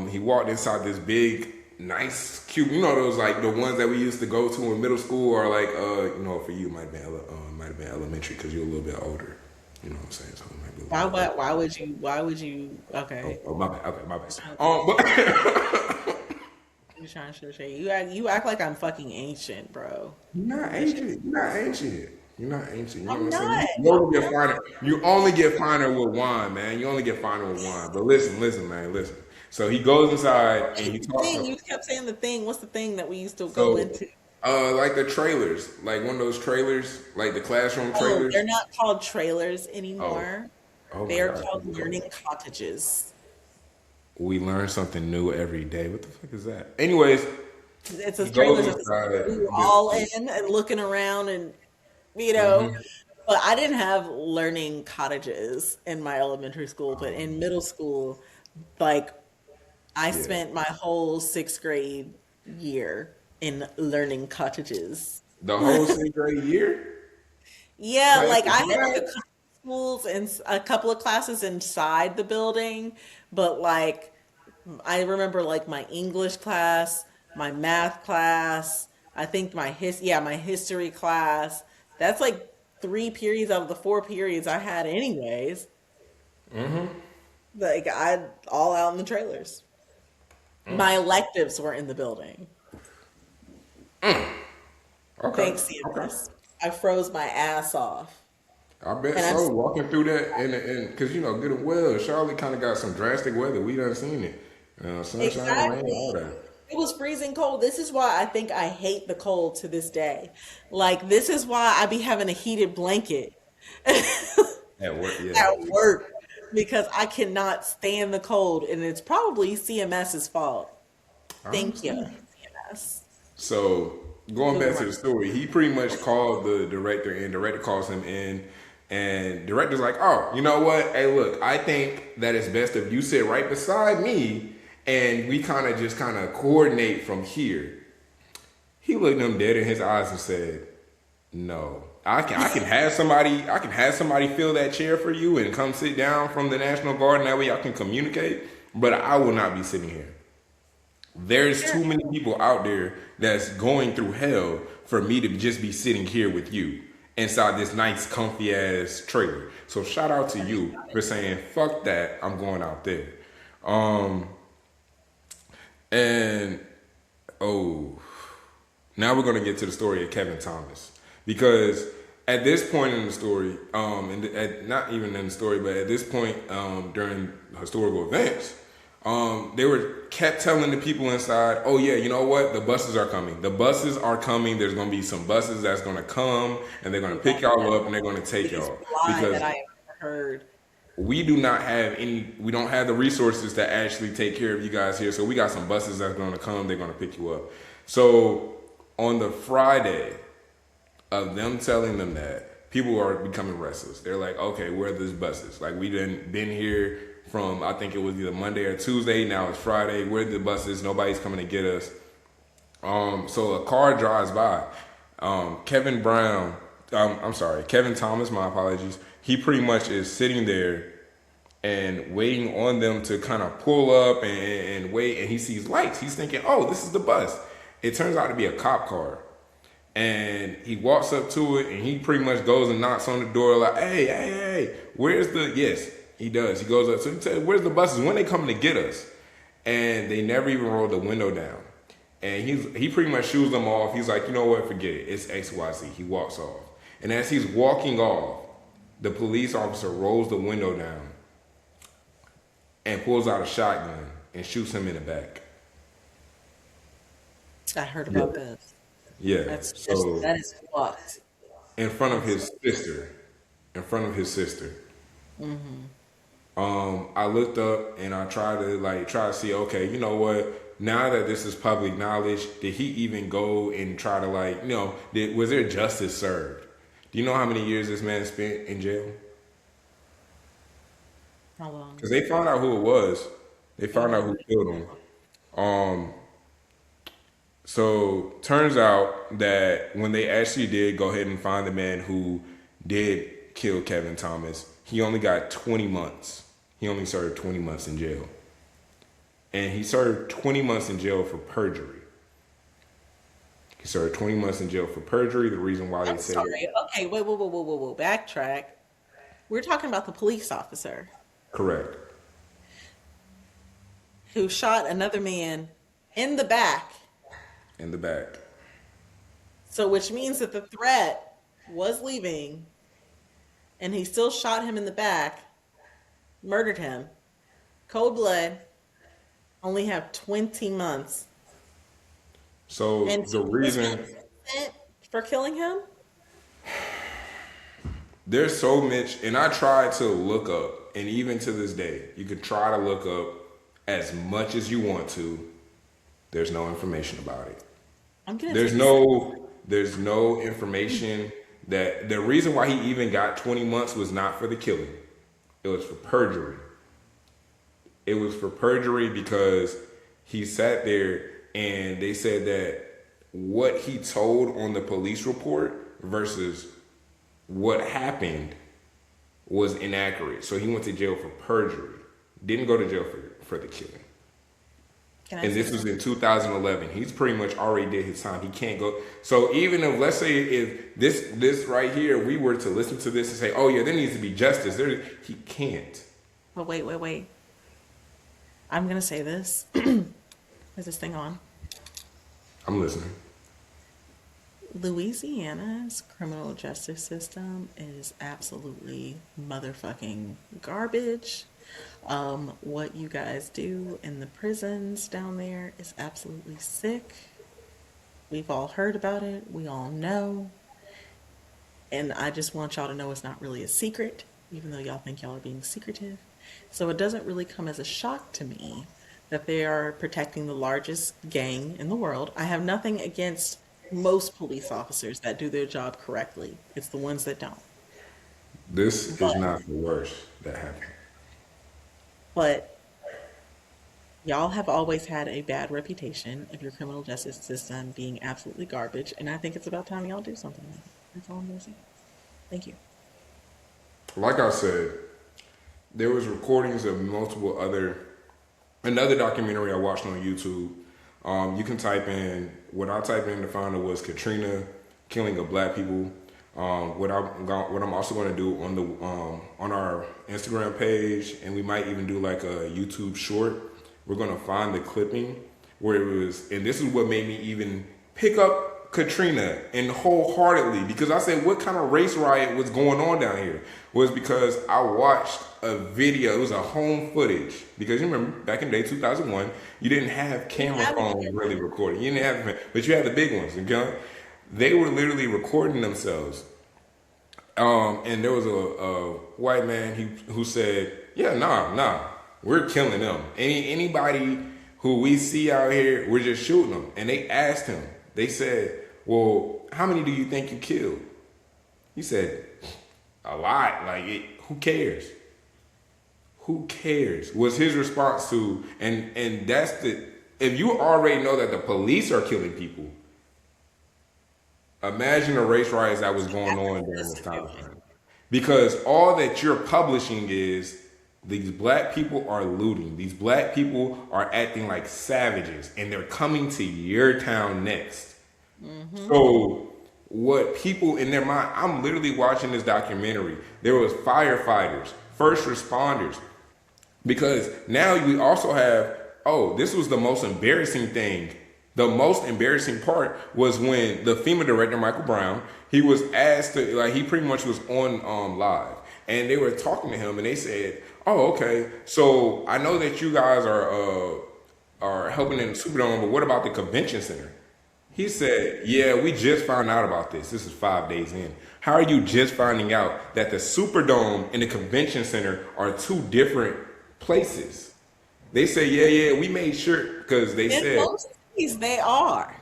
S1: He walked inside this big, nice cube. You know those, like the ones that we used to go to in middle school, or like for you might have been elementary because you're a little bit older. You know what I'm saying? So it might be
S2: Why would you okay.
S1: Oh, my bad. Okay, my bad. But
S2: You're trying to show shade. You act like I'm fucking ancient, bro.
S1: you're not ancient. You're not ancient. You're not ancient. You know
S2: I'm
S1: what I'm
S2: not.
S1: saying? You only get finer. You only get finer with wine, man. You only get finer with wine. But listen, man, listen. So he goes inside and he talks.
S2: You kept saying the thing. What's the thing that we used to go
S1: So,
S2: into?
S1: like the trailers, like one of those trailers, like the classroom
S2: Oh,
S1: trailers.
S2: they're not called trailers
S1: Oh,
S2: anymore.
S1: oh
S2: They
S1: my
S2: are
S1: God.
S2: called learning cottages.
S1: We learn something new every day. What the fuck is that? Anyways,
S2: It's
S1: he
S2: a
S1: goes
S2: trailers of
S1: inside
S2: we were
S1: this.
S2: all in and looking around and you know.
S1: Hmm.
S2: But I didn't have learning cottages in my elementary school, but in middle school, like I
S1: Yeah,
S2: spent my whole sixth grade year in learning cottages.
S1: the whole sixth grade year,
S2: Yeah,
S1: class
S2: like
S1: to
S2: I had like a
S1: class.
S2: couple schools and a couple of classes inside the building, but like I remember like my English class, my math class, I think my history class. That's like 3 periods out of the 4 periods I had anyways. Like I all out in the trailers. My electives were in the building.
S1: Okay,
S2: Thanks,
S1: okay.
S2: CMS. I froze my ass off.
S1: I bet
S2: And I'm
S1: so. Walking through that, and because good and well, Charlotte kind of got some drastic weather. We done seen it. Sunshine, rain, all
S2: exactly.
S1: that.
S2: It was freezing cold. This is why I think I hate the cold to this day. Like this is why I be having a heated blanket
S1: At work, yeah.
S2: at work because I cannot stand the cold, and it's probably CMS's fault.
S1: I
S2: Thank you,
S1: understand.
S2: CMS.
S1: So going
S2: Moving
S1: back
S2: right.
S1: to the story, he pretty much called the director, and director calls him in, and director's like, "Oh, you know what? Hey, look, I think that it's best if you sit right beside me, and we kind of coordinate from here." He looked him dead in his eyes and said, "No, I can have somebody fill that chair for you and come sit down from the National Guard, and that way I can communicate. But I will not be sitting here. There's too many people out there that's going through hell for me to just be sitting here with you inside this nice, comfy ass trailer. So shout out to you for saying fuck that. I'm going out there." Um, and oh, now we're gonna get to the story of Kevin Thomas, because at this point in the story, not even in the story, but at this point during historical events, they were kept telling the people inside, "Oh yeah, you know what? The buses are coming. The buses are coming. There's gonna be some buses that's gonna come, and they're gonna pick
S2: That's
S1: y'all up, and they're gonna
S2: the
S1: take
S2: biggest
S1: y'all
S2: lie
S1: because
S2: that I ever heard.
S1: we do not have any. We don't have the resources to actually take care of you guys here. So we got some buses that's going to come. They're going to pick you up. So on the Friday of them telling them that, people are becoming restless. They're like, okay, where are these buses? Like, we done been here from, I think it was either Monday or Tuesday. Now it's Friday. Where are the buses? Nobody's coming to get us. So a car drives by. Kevin Brown, I'm sorry, Kevin Thomas, my apologies. He pretty much is sitting there and waiting on them to kind of pull up and wait. And he sees lights. He's thinking, oh, this is the bus. It turns out to be a cop car. And he walks up to it and he pretty much goes and knocks on the door like, hey, where's the, yes, he does. He goes up, so he says, where's the buses? When they coming to get us? And they never even rolled the window down. And he pretty much shoos them off. He's like, you know what, forget it. It's XYZ. He walks off. And as he's walking off, the police officer rolls the window down and pulls out a shotgun and shoots him in the back.
S2: I heard about this.
S1: Yeah.
S2: That is fucked.
S1: In front of his sister. I looked up and I tried to see, okay, you know what? Now that this is public knowledge, did he even go and try to was there justice served? Do you know how many years this man spent in jail?
S2: How long?
S1: Because they found out who it was. They found out who killed him. So turns out that when they actually did go ahead and find the man who did kill Kevin Thomas, he only got 20 months. He only served 20 months in jail. And he served 20 months in jail for perjury. He served 20 months in jail for perjury. The reason why they say...
S2: Sorry. Okay, whoa. Backtrack. We're talking about the police officer.
S1: Correct.
S2: Who shot another man in the back.
S1: In the back.
S2: So which means that the threat was leaving and he still shot him in the back, murdered him, cold blood, only have 20 months.
S1: So
S2: and
S1: the reason
S2: for killing him?
S1: There's so much, and I tried to look up, and even to this day, you could try to look up as much as you want to. There's no information about it. There's no information that the reason why he even got 20 months was not for the killing. It was for perjury. It was for perjury because he sat there and they said that what he told on the police report versus what happened was inaccurate. So he went to jail for perjury. Didn't go to jail for the killing. And this was in 2011. He's pretty much already did his time. He can't go. So even if, let's say, if this right here, we were to listen to this and say, oh yeah, there needs to be justice, he can't.
S2: But wait. I'm going to say this. Is this thing on?
S1: I'm listening.
S2: Louisiana's criminal justice system is absolutely motherfucking garbage. What you guys do in the prisons down there is absolutely sick. We've all heard about it. We all know. And I just want y'all to know it's not really a secret, even though y'all think y'all are being secretive. So it doesn't really come as a shock to me that they are protecting the largest gang in the world. I have nothing against most police officers that do their job correctly. It's the ones that don't.
S1: This is not the worst that happened.
S2: But y'all have always had a bad reputation of your criminal justice system being absolutely garbage, and I think it's about time y'all do something like it. That's all I'm going to say. Thank you.
S1: Like I said, there was recordings of another documentary I watched on YouTube. You can type in, what I typed in to find it was Katrina, killing of black people. What I'm also going to do on our Instagram page, and we might even do like a YouTube short. We're going to find the clipping where it was, and this is what made me even pick up Katrina and wholeheartedly, because I said, what kind of race riot was going on down here? Was because I watched a video. It was a home footage, because you remember back in the day 2001, you didn't have camera phones really recording. You didn't have, but you had the big ones. Okay? They were literally recording themselves And there was a white man who said, "Yeah, nah, we're killing them. Anybody who we see out here, we're just shooting them." And they asked him. They said, "Well, how many do you think you killed?" He said, "A lot. Like, who cares? Who cares?" Was his response to, and that's the, if you already know that the police are killing people, imagine the race riots that was going on during this time frame. Because all that you're publishing is these black people are looting. These black people are acting like savages and they're coming to your town next. So what people in their mind, I'm literally watching this documentary. There was firefighters, first responders, because now we also have, oh, this was the most embarrassing thing. The most embarrassing part was when the FEMA director, Michael Brown, he was asked to, like, he pretty much was on live. And they were talking to him and they said, "Oh, okay, so I know that you guys are helping in the Superdome, but what about the convention center?" He said, "Yeah, we just found out about this. This is 5 days in. How are you just finding out that the Superdome and the convention center are two different places?" They say, "Yeah, we made sure," because they
S2: In
S1: said,
S2: most cities, they are.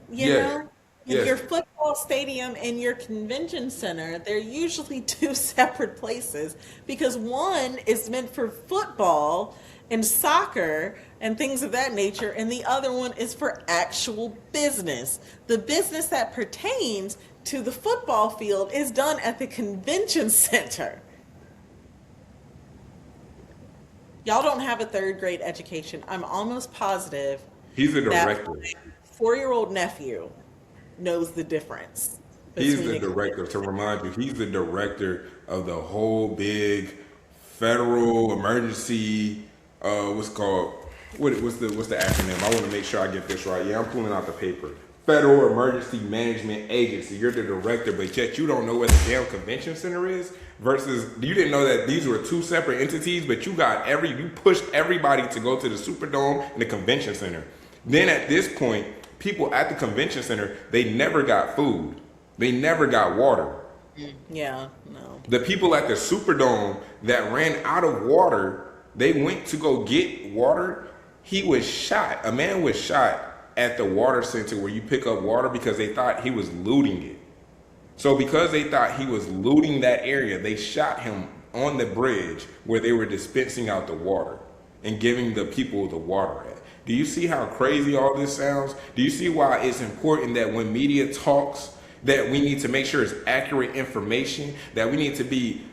S2: You
S1: "Yes,
S2: know, in
S1: yes,
S2: your football stadium and your convention center, they're usually two separate places because one is meant for football and soccer and things of that nature, and the other one is for actual business. The business that pertains to the football field is done at the convention center. Y'all don't have a third grade education. I'm almost positive
S1: he's the
S2: that
S1: director.
S2: my 4-year-old nephew knows the difference
S1: He's
S2: between
S1: the
S2: a
S1: director. To remind you, he's the director of the whole big federal emergency. What's called? What's the acronym? I want to make sure I get this right. Yeah, I'm pulling out the paper. Federal Emergency Management Agency. You're the director, but yet you don't know where the damn convention center is. Versus, you didn't know that these were two separate entities, but you pushed everybody to go to the Superdome and the convention center. Then at this point, people at the convention center, they never got food. They never got water.
S2: yeah, no.
S1: The people at the Superdome that ran out of water, they went to go get water. He was shot. A man was shot at the water center where you pick up water because they thought he was looting it. So because they thought he was looting that area, they shot him on the bridge where they were dispensing out the water and giving the people the water at. Do you see how crazy all this sounds? Do you see why it's important that when media talks, that we need to make sure it's accurate information, that we need to be,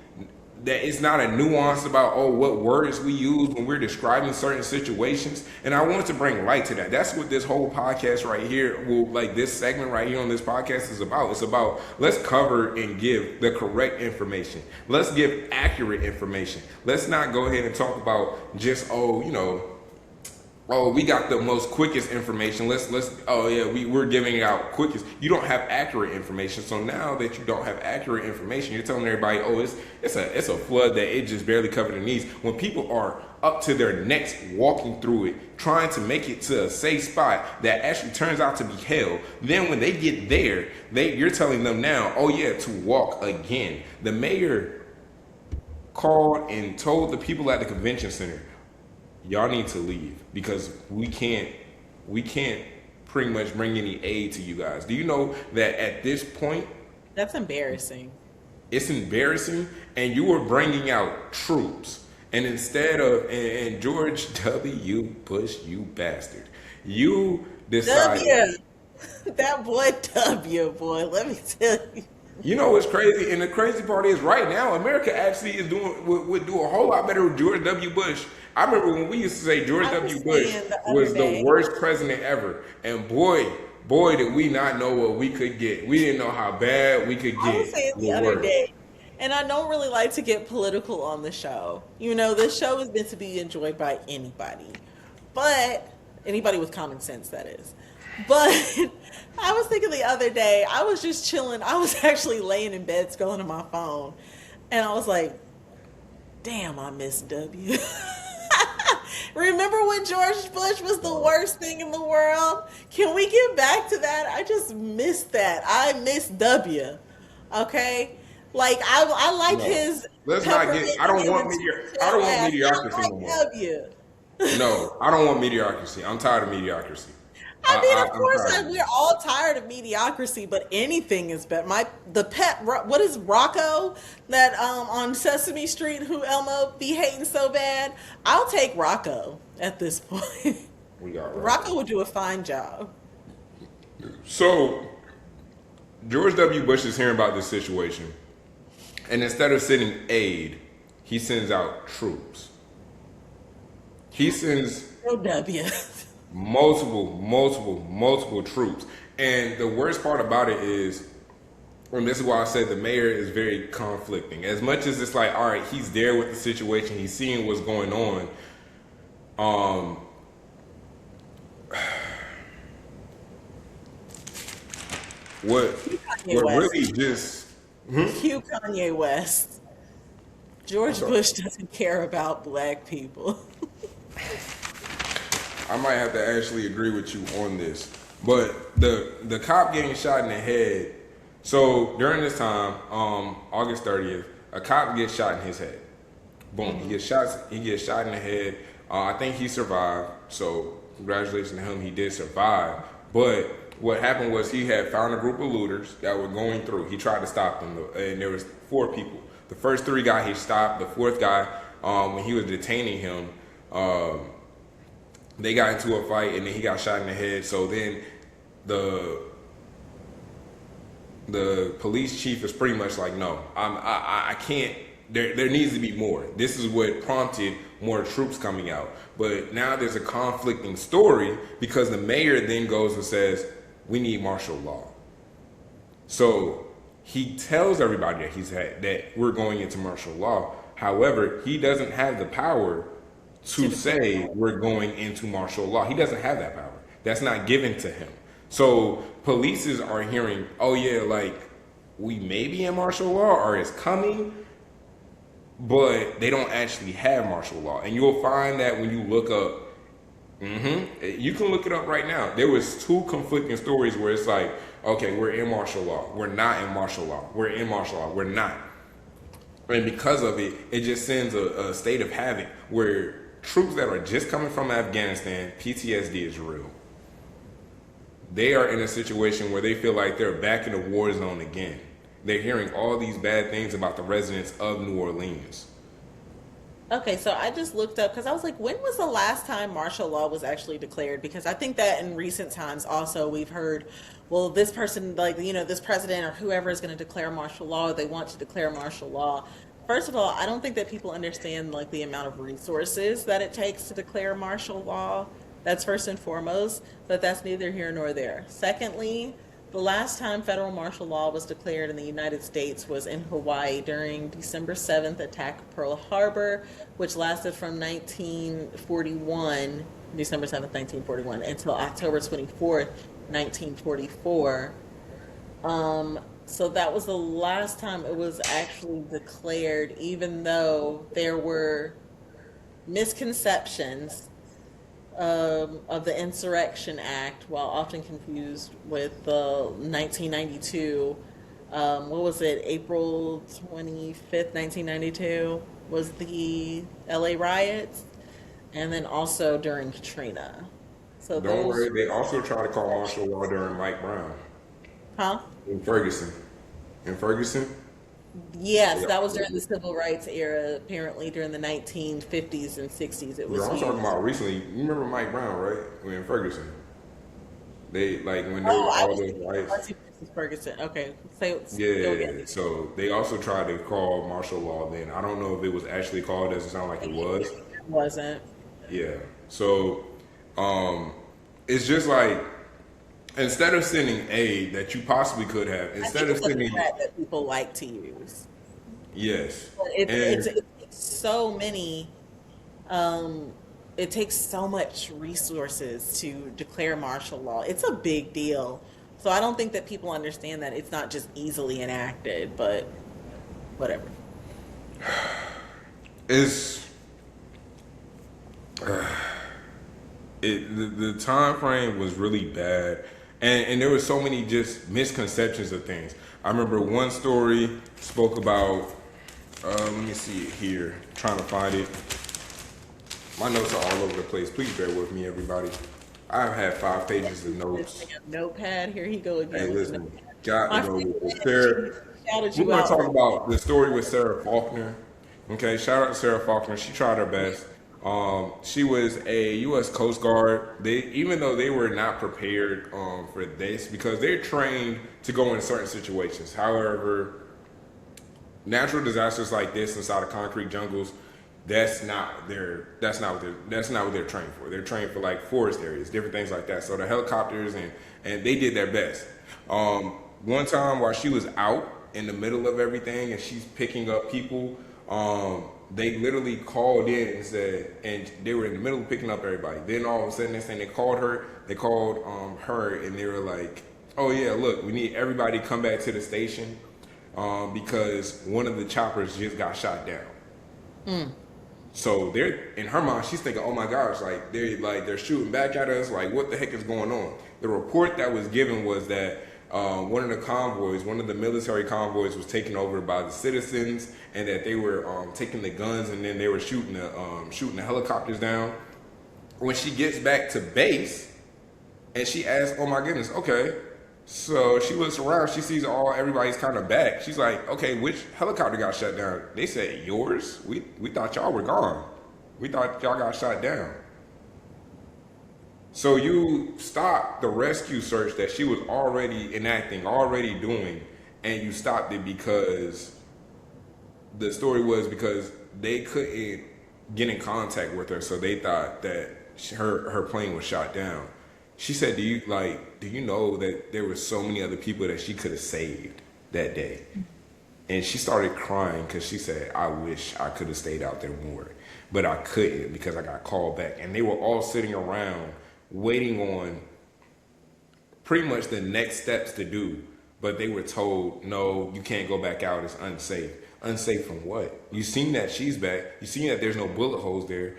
S1: that it's not a nuance about, oh, what words we use when we're describing certain situations. And I wanted to bring light to that. That's what this whole podcast right here, like this segment right here on this podcast is about. It's about, let's cover and give the correct information. Let's give accurate information. Let's not go ahead and talk about just, oh, we got the most quickest information. Oh yeah, we're giving it out quickest. You don't have accurate information. So now that you don't have accurate information, you're telling everybody, oh, it's a flood that it just barely covered the knees. When people are up to their necks walking through it, trying to make it to a safe spot that actually turns out to be hell. Then when they get there, you're telling them now, oh yeah, to walk again. The mayor called and told the people at the convention center, y'all need to leave because we can't pretty much bring any aid to you guys. Do you know that at this point,
S2: That's embarrassing.
S1: it's embarrassing, and you were bringing out troops, and instead of, and George W. Bush, you bastard, you decided.
S2: W. That boy W, boy, let me tell you.
S1: You know what's crazy? And the crazy part is right now, America actually is would do a whole lot better with George W. Bush. I remember when we used to say George
S2: I was
S1: W. Bush
S2: saying the other
S1: was the
S2: day.
S1: worst president ever. And boy, did we not know what we could get. We didn't know how bad we could
S2: I was
S1: get.
S2: saying the other day, and I don't really like to get political on the show. You know, this show is meant to be enjoyed by anybody, but anybody with common sense, that is. But I was thinking the other day, I was just chilling. I was actually laying in bed scrolling on my phone, and I was like, damn, I miss W. Remember when George Bush was the worst thing in the world? Can we get back to that? I just missed that. I miss W. Okay? Like I like
S1: No,
S2: his
S1: let's not get.
S2: peppermint and his
S1: I
S2: chill
S1: don't want
S2: ass.
S1: mediocrity
S2: I
S1: no more.
S2: like W.
S1: No, I don't want mediocrity. I'm tired of mediocrity.
S2: I mean, of
S1: I'm
S2: course,
S1: tired of
S2: we're
S1: it.
S2: all tired of mediocrity, but anything is better. What is Rocco that on Sesame Street who Elmo be hating so bad? I'll take Rocco at this point.
S1: We got
S2: Rocco
S1: Rocco.
S2: would do a fine job.
S1: So George W. Bush is hearing about this situation, and instead of sending aid, he sends out troops. He sends
S2: No W.
S1: multiple troops. And the worst part about it is, and this is why I said the mayor is very conflicting. As much as it's like, all right, he's there with the situation, he's seeing what's going on. Um, what
S2: Kanye
S1: what
S2: West.
S1: really just
S2: Cue Kanye West.
S1: I'm
S2: George
S1: sorry.
S2: Bush doesn't care about black people.
S1: I might have to actually agree with you on this. But the cop getting shot in the head. So during this time, August 30th, a cop gets shot in his head. Boom. He gets shot. He gets shot in the head. I think he survived. So congratulations to him. He did survive. But what happened was he had found a group of looters that were going through. He tried to stop them, and there was 4 people. The first 3 guys he stopped. The 4th guy, when he was detaining him, they got into a fight, and then he got shot in the head. So then the police chief is pretty much like, no, I can't. There needs to be more. This is what prompted more troops coming out. But now there's a conflicting story because the mayor then goes and says, we need martial law. So he tells everybody that we're going into martial law. However, he doesn't have the power to say we're going into martial law. He doesn't have that power. That's not given to him. So polices are hearing, oh yeah, like we may be in martial law or it's coming, but they don't actually have martial law. And you'll find that when you look up, you can look it up right now. There was 2 conflicting stories where it's like, okay, we're in martial law. We're not in martial law. We're in martial law. We're not. And because of it, it just sends a state of havoc where troops that are just coming from Afghanistan, PTSD is real. They are in a situation where they feel like they're back in the war zone again. They're hearing all these bad things about the residents of New Orleans.
S2: Okay, so I just looked up because I was like, when was the last time martial law was actually declared? Because I think that in recent times also we've heard, well, this person, like, this president or whoever is going to declare martial law, they want to declare martial law. First of all, I don't think that people understand like the amount of resources that it takes to declare martial law. That's first and foremost, but that's neither here nor there. Secondly, the last time federal martial law was declared in the United States was in Hawaii during December 7th attack of Pearl Harbor, which lasted from 1941, December 7th, 1941, until October 24th, 1944. So that was the last time it was actually declared, even though there were misconceptions of the Insurrection Act, while often confused with the 1992, what was it, April 25th, 1992 was the LA riots, and then also during Katrina. So
S1: Don't
S2: those,
S1: worry, they also try to call martial law during Mike Brown
S2: huh?
S1: in Ferguson. In Ferguson?
S2: Yes,
S1: Yeah.
S2: that was during the civil rights era, apparently during the 1950s and 60s. It
S1: Girl,
S2: was
S1: I'm talking
S2: used.
S1: about recently. You remember Mike Brown, right? In Ferguson. They, like, when there
S2: Oh,
S1: was
S2: I
S1: all
S2: was
S1: those
S2: thinking
S1: riots.
S2: Marcy versus Ferguson. Okay, say go again.
S1: Yeah, so they also tried to call martial law then. I don't know if it was actually called, doesn't sound like it was.
S2: It wasn't.
S1: Yeah. So it's just like, instead of sending aid that you possibly could have,
S2: I
S1: instead
S2: think
S1: of
S2: it's a
S1: sending,
S2: threat that people like to use.
S1: yes.
S2: But
S1: And
S2: it takes so many. It takes so much resources to declare martial law. It's a big deal. So I don't think that people understand that it's not just easily enacted, but whatever.
S1: it's, the time frame was really bad. and there were so many just misconceptions of things. I remember one story spoke about. Let me see it here. Trying to find it. My notes are all over the place. Please bear with me, everybody. I've had 5 pages of notes.
S2: Notepad. Here he go
S1: Hey,
S2: again with the
S1: listen,
S2: notepad.
S1: got to
S2: My
S1: go
S2: friend
S1: with it.
S2: said she
S1: Sarah,
S2: shouted
S1: we're
S2: you
S1: going to
S2: out.
S1: talk about the story with Sarah Faulkner. Okay, shout out to Sarah Faulkner. She tried her best. She was a U.S. Coast Guard. Even though they were not prepared for this, because they're trained to go in certain situations. However, natural disasters like this inside of concrete jungles, that's not what they're trained for. They're trained for like forest areas, different things like that. So the helicopters and they did their best. One time while she was out in the middle of everything and she's picking up people, they literally called in and said, and they were in the middle of picking up everybody. Then all of a sudden they called her, her and they were like, oh yeah, look, we need everybody to come back to the station because one of the choppers just got shot down. So they're in her mind, she's thinking, "Oh my gosh, they're shooting back at us. Like, what the heck is going on?" The report that was given was that one of the military convoys, was taken over by the citizens, and that they were taking the guns and then they were shooting the helicopters down. When she gets back to base, and she asks, "Oh my goodness, okay." So she looks around, she sees everybody's kind of back. She's like, "Okay, which helicopter got shut down?" They said, "Yours? We thought y'all were gone. We thought y'all got shot down." So you stopped the rescue search that she was already enacting, already doing, and you stopped it because the story was because they couldn't get in contact with her, so they thought that her plane was shot down. She said, "Do you know that there were so many other people that she could have saved that day?" And she started crying because she said, "I wish I could have stayed out there more, but I couldn't because I got called back." And they were all sitting around waiting on pretty much the next steps to do, but they were told, "No, you can't go back out. It's unsafe." Unsafe from what? You seen that she's back. You seen that there's no bullet holes there.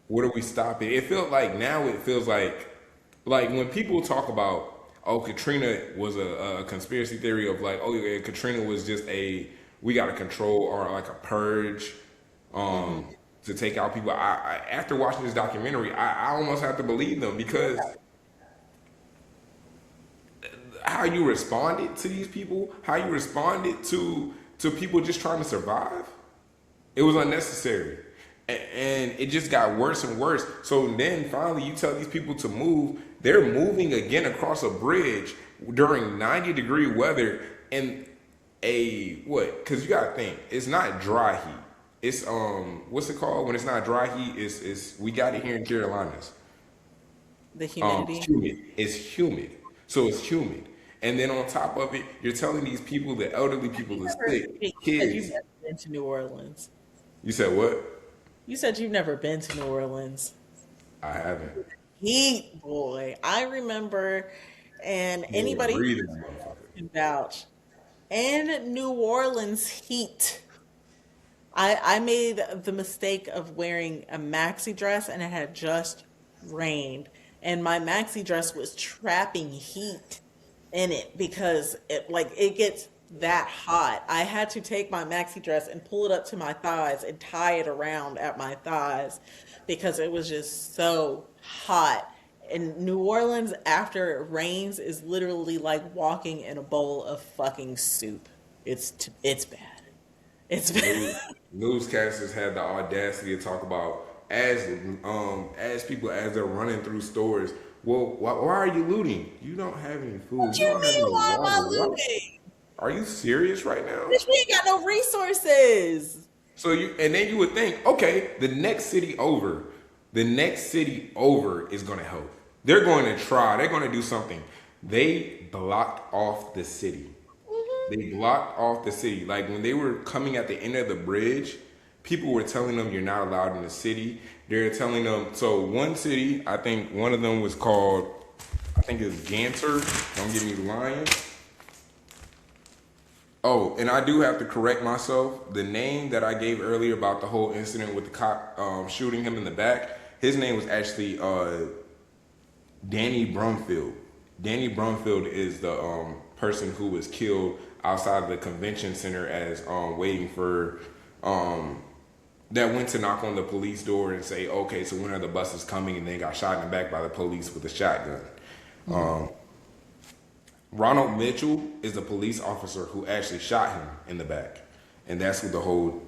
S1: What are we stopping? It feels like when people talk about, oh, Katrina was a conspiracy theory of like, oh yeah, Katrina was just we got to control or like a purge to take out people. After watching this documentary, I almost have to believe them because how you responded to these people, how you responded to people just trying to survive, it was unnecessary. And it just got worse and worse. So then finally you tell these people to move. They're moving again across a bridge during 90-degree weather in what? Because you gotta think, it's not dry heat. It's what's it called when it's not dry heat? It's we got it here in Carolinas.
S2: The humidity.
S1: Humid. It's humid. So it's humid. And then on top of it, you're telling these people, the elderly people, the sick,
S2: You said you've
S1: kids.
S2: never been to New Orleans.
S1: You said what?
S2: You said you've never been to New Orleans.
S1: I haven't.
S2: Heat, boy. I remember, and
S1: You were
S2: anybody
S1: breathing,
S2: who
S1: motherfucker.
S2: can vouch, in New Orleans heat, I made the mistake of wearing a maxi dress and it had just rained. And my maxi dress was trapping heat in it because it gets that hot. I had to take my maxi dress and pull it up to my thighs and tie it around at my thighs because it was just so hot. And New Orleans after it rains is literally like walking in a bowl of fucking soup. It's bad. It's bad.
S1: Newscasters had the audacity to talk about as people as they're running through stores. Well, why are you looting? You don't have any food.
S2: What
S1: You
S2: you
S1: don't have
S2: mean?
S1: any
S2: Why am I
S1: water. What?
S2: looting?
S1: Are you serious right now?
S2: Bitch, we ain't got no resources.
S1: So then you would think, okay, the next city over is going to help. They're going to try. They're going to do something. They blocked off the city. They blocked off the city. Like when they were coming at the end of the bridge, people were telling them you're not allowed in the city. They're telling them, so one city, I think one of them was called, I think it's Ganter. Don't get me lying. Oh, and I do have to correct myself. The name that I gave earlier about the whole incident with the cop shooting him in the back, his name was actually Danny Brumfield. Danny Brumfield is the person who was killed outside of the convention center as waiting for um, that went to knock on the police door and say, okay, so when are the buses coming? And then got shot in the back by the police with a shotgun.
S2: Mm-hmm.
S1: Ronald Mitchell is the police officer who actually shot him in the back, and that's where the whole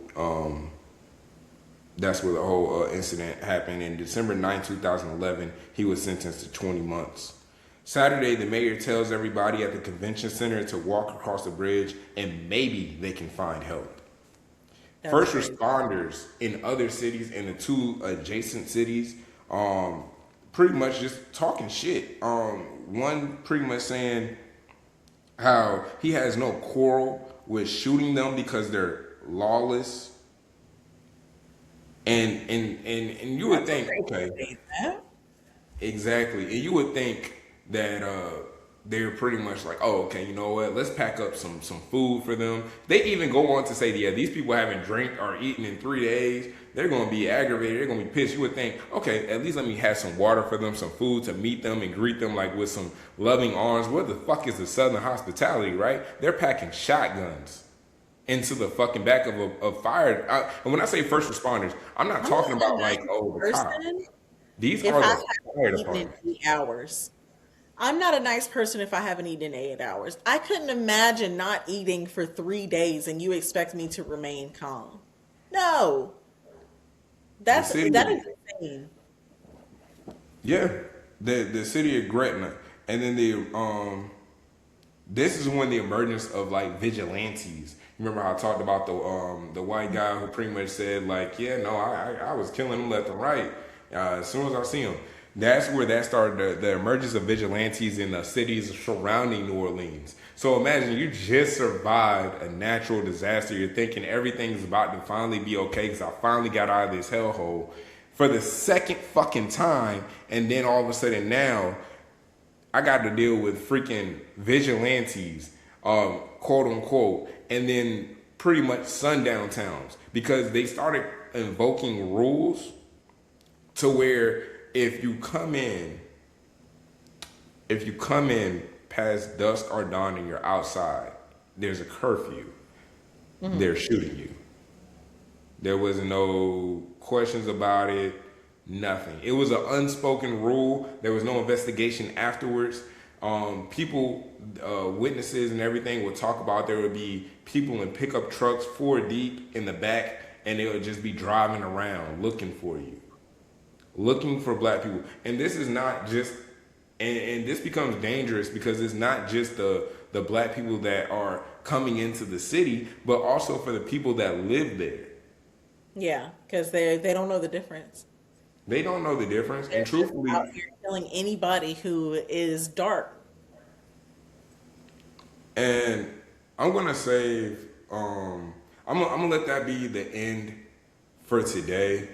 S1: incident happened. In December 9, 2011, he was sentenced to 20 months. Saturday, the mayor tells everybody at the convention center to walk across the bridge and maybe they can find help.
S2: That's
S1: First
S2: crazy.
S1: responders in other cities and the two adjacent cities, pretty much just talking shit. One pretty much saying how he has no quarrel with shooting them because they're lawless, and you would
S2: That's a
S1: think,
S2: great way
S1: okay,
S2: to say that.
S1: exactly, and you would think that they're pretty much like, oh, okay, you know what? Let's pack up some food for them. They even go on to say, yeah, these people haven't drank or eaten in 3 days. They're gonna be aggravated. They're gonna be pissed. You would think, okay, at least let me have some water for them, some food to meet them and greet them like with some loving arms. What the fuck is the Southern hospitality, right? They're packing shotguns into the fucking back of a fire. And when I say first responders, I'm not
S2: I'm not
S1: talking
S2: a
S1: about like,
S2: nice
S1: oh, the cops.
S2: person
S1: These
S2: if
S1: are
S2: I
S1: the
S2: haven't
S1: fire
S2: eaten in
S1: department.
S2: 8 hours. I'm not a nice person if I haven't eaten in 8 hours. I couldn't imagine not eating for 3 days and you expect me to remain calm. No,
S1: The
S2: that
S1: city,
S2: is insane.
S1: yeah, the city of Gretna, and then this is when the emergence of like vigilantes. Remember how I talked about the white guy who pretty much said like, yeah, no, I was killing them left and right. As soon as I see them, that's where that started. The emergence of vigilantes in the cities surrounding New Orleans. So imagine you just survived a natural disaster. You're thinking everything's about to finally be okay because I finally got out of this hellhole for the second fucking time, and then all of a sudden now I got to deal with freaking vigilantes, quote unquote, and then pretty much sundown towns because they started invoking rules to where if you come in, if you come in past dusk or dawn and you're outside, there's a curfew.
S2: Mhm.
S1: They're shooting you. There was no questions about it, nothing. It was an unspoken rule. There was no investigation afterwards. People, witnesses, and everything would talk about there would be people in pickup trucks 4 deep in the back, and they would just be driving around looking for you, looking for black people. And this is not just, and this becomes dangerous because it's not just the black people that are coming into the city, but also for the people that live there.
S2: Yeah, because they don't know the difference.
S1: They don't know the difference, and
S2: They're just out
S1: truthfully,
S2: here killing anybody who is dark.
S1: and I'm gonna save. I'm gonna let that be the end for today.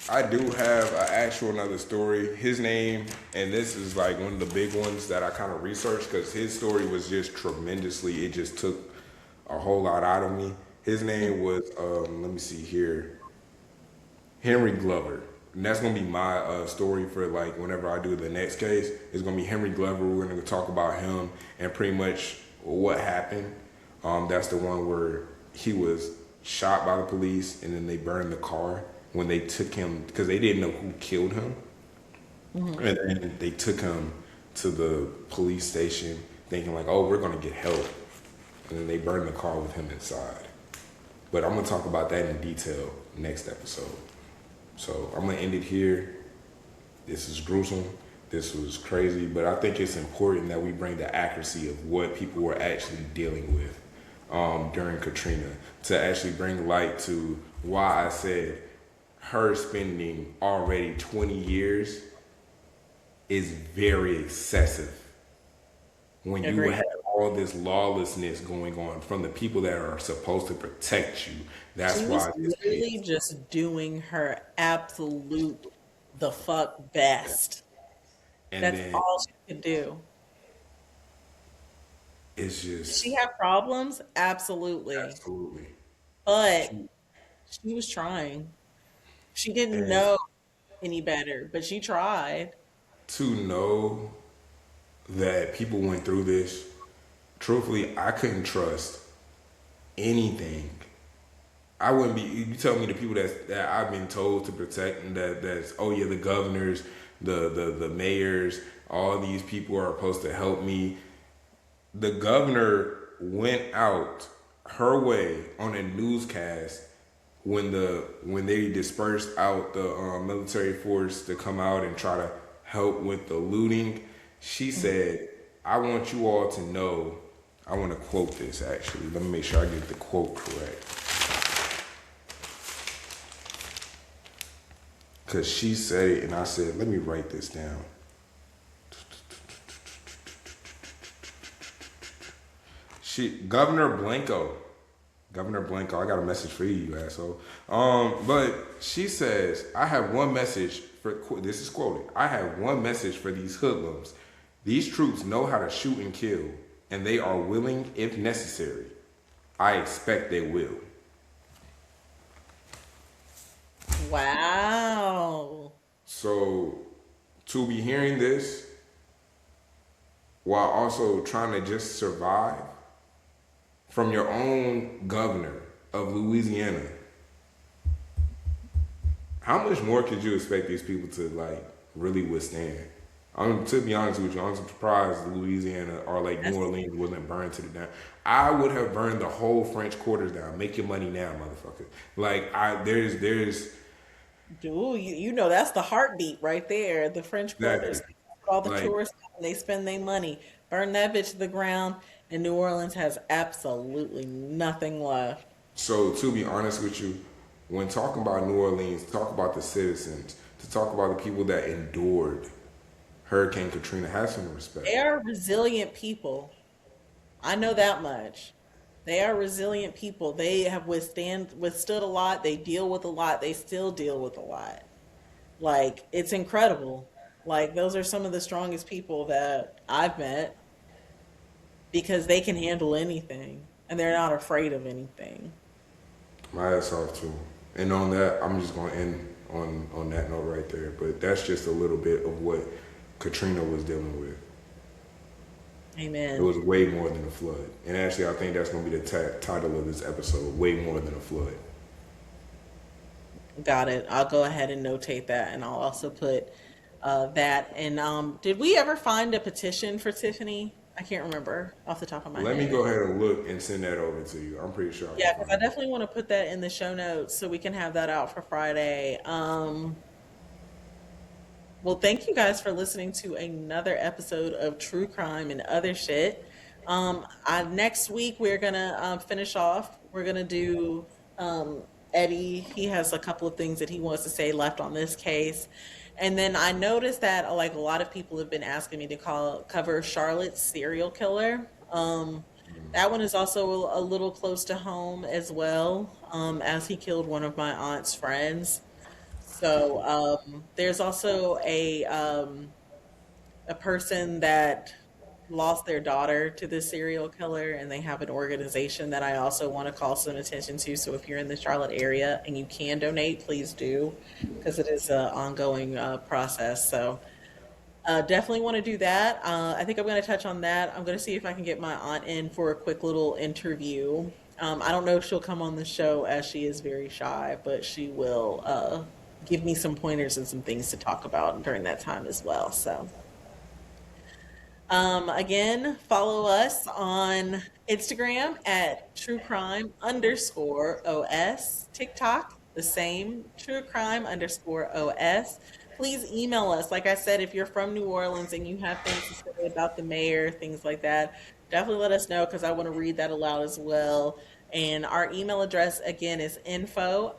S1: I do have an actual another story. His name, and this is like one of the big ones that I kind of researched because his story was just tremendously. It just took a whole lot out of me. His name was, let me see here, Henry Glover. And that's gonna be my story for like whenever I do the next case. It's gonna be Henry Glover. We're gonna talk about him and pretty much what happened. That's the one where he was shot by the police and then they burned the car when they took him because they didn't know who killed him.
S2: Hmm.
S1: And then they took him to the police station thinking like, oh, we're gonna get help. And then they burned the car with him inside. But I'm gonna talk about that in detail next episode. So I'm gonna end it here. This is gruesome. This was crazy, but I think it's important that we bring the accuracy of what people were actually dealing with during Katrina to actually bring light to why I said her spending already 20 years is very excessive when you
S2: Agreed.
S1: have all this lawlessness going on from the people that are supposed to protect you. That's
S2: She was
S1: why this
S2: literally
S1: case.
S2: just doing her absolute the fuck best.
S1: And
S2: That's
S1: then
S2: all she could do.
S1: it's
S2: Did she
S1: just
S2: have problems? Absolutely.
S1: absolutely.
S2: But she was trying. She didn't
S1: And
S2: know any better, but she tried.
S1: to know that people went through this, truthfully, I couldn't trust anything. I wouldn't be. You tell me the people that I've been told to protect, and that's oh yeah, the governors, the mayors, all these people are supposed to help me. The governor went out her way on a newscast when they dispersed out the military force to come out and try to help with the looting. She said, "I want you all to know." I want to quote this actually. Let me make sure I get the quote correct. Because she said it, and I said, let me write this down. Governor Blanco. Governor Blanco, I got a message for you, you asshole. But she says, I have one message for, this is quoted, I have one message for these hoodlums. These troops know how to shoot and kill, and they are willing if necessary. I expect they will.
S2: Wow.
S1: So, to be hearing this while also trying to just survive from your own governor of Louisiana, how much more could you expect these people to like really withstand? To be honest with you, I'm surprised Louisiana or like New Orleans wasn't burned to the ground. I would have burned the whole French Quarters down. Make your money now, motherfucker. Like there's
S2: Dude, you know that's the heartbeat right there. The French
S1: exactly
S2: Quarters. All the
S1: like
S2: tourists come, they spend their money, burn that bitch to the ground, and New Orleans has absolutely nothing left.
S1: so. To be honest with you, when talking about New Orleans, talk about the citizens, to talk about the people that endured Hurricane Katrina. Have some respect.
S2: They are resilient people. I know that much. They are resilient people. They have withstood a lot. They deal with a lot. They still deal with a lot. Like it's incredible. Like those are some of the strongest people that I've met because they can handle anything and they're not afraid of anything.
S1: My ass off too. And on that, I'm just gonna end on that note right there. But that's just a little bit of what Katrina was dealing with. It
S2: Amen.
S1: was way more than a flood. And actually, I think that's gonna be the title of this episode. Way more than a flood.
S2: Got it. I'll go ahead and notate that, and I'll also put that. And did we ever find a petition for Tiffany? I can't remember off the top of my
S1: Let me
S2: head.
S1: go ahead and look and send that over to you. I'm pretty sure I can
S2: Yeah, because
S1: find
S2: I
S1: it.
S2: definitely want to put that in the show notes so we can have that out for Friday. Well, thank you guys for listening to another episode of True Crime and Other Shit. Next week we're gonna finish off. We're gonna do Eddie. He has a couple of things that he wants to say left on this case, and then I noticed that like a lot of people have been asking me to cover Charlotte's serial killer. That one is also a little close to home as well, as he killed one of my aunt's friends. So there's also a person that lost their daughter to this serial killer, and they have an organization that I also want to call some attention to. So if you're in the Charlotte area and you can donate, please do, because it is an ongoing process. So definitely want to do that. I think I'm going to touch on that. I'm going to see if I can get my aunt in for a quick little interview. I don't know if she'll come on the show as she is very shy, but she will give me some pointers and some things to talk about during that time as well. So, again, follow us on Instagram at true crime underscore OS, TikTok, the same true crime underscore OS. Please email us. Like I said, if you're from New Orleans and you have things to say about the mayor, things like that, definitely let us know because I want to read that aloud as well. And our email address again is info,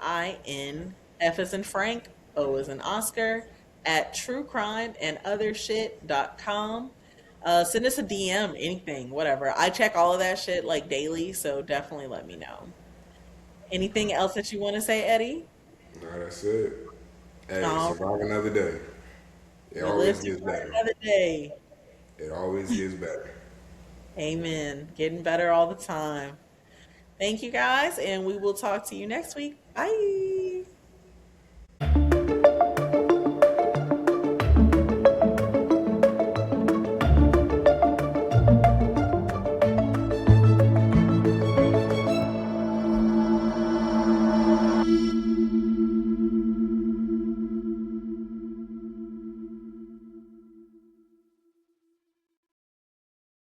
S2: F as in Frank, O as in Oscar, at truecrimeandothershit.com. Send us a DM, anything, whatever. I check all of that shit like daily, so definitely let me know. Anything else that you want to say, Eddie?
S1: No, that's it. Hey,
S2: Oh,
S1: survive another day. It
S2: we live
S1: always
S2: to
S1: gets
S2: fight
S1: better.
S2: another day.
S1: It always gets better.
S2: Amen. Getting better all the time. Thank you guys, and we will talk to you next week. Bye.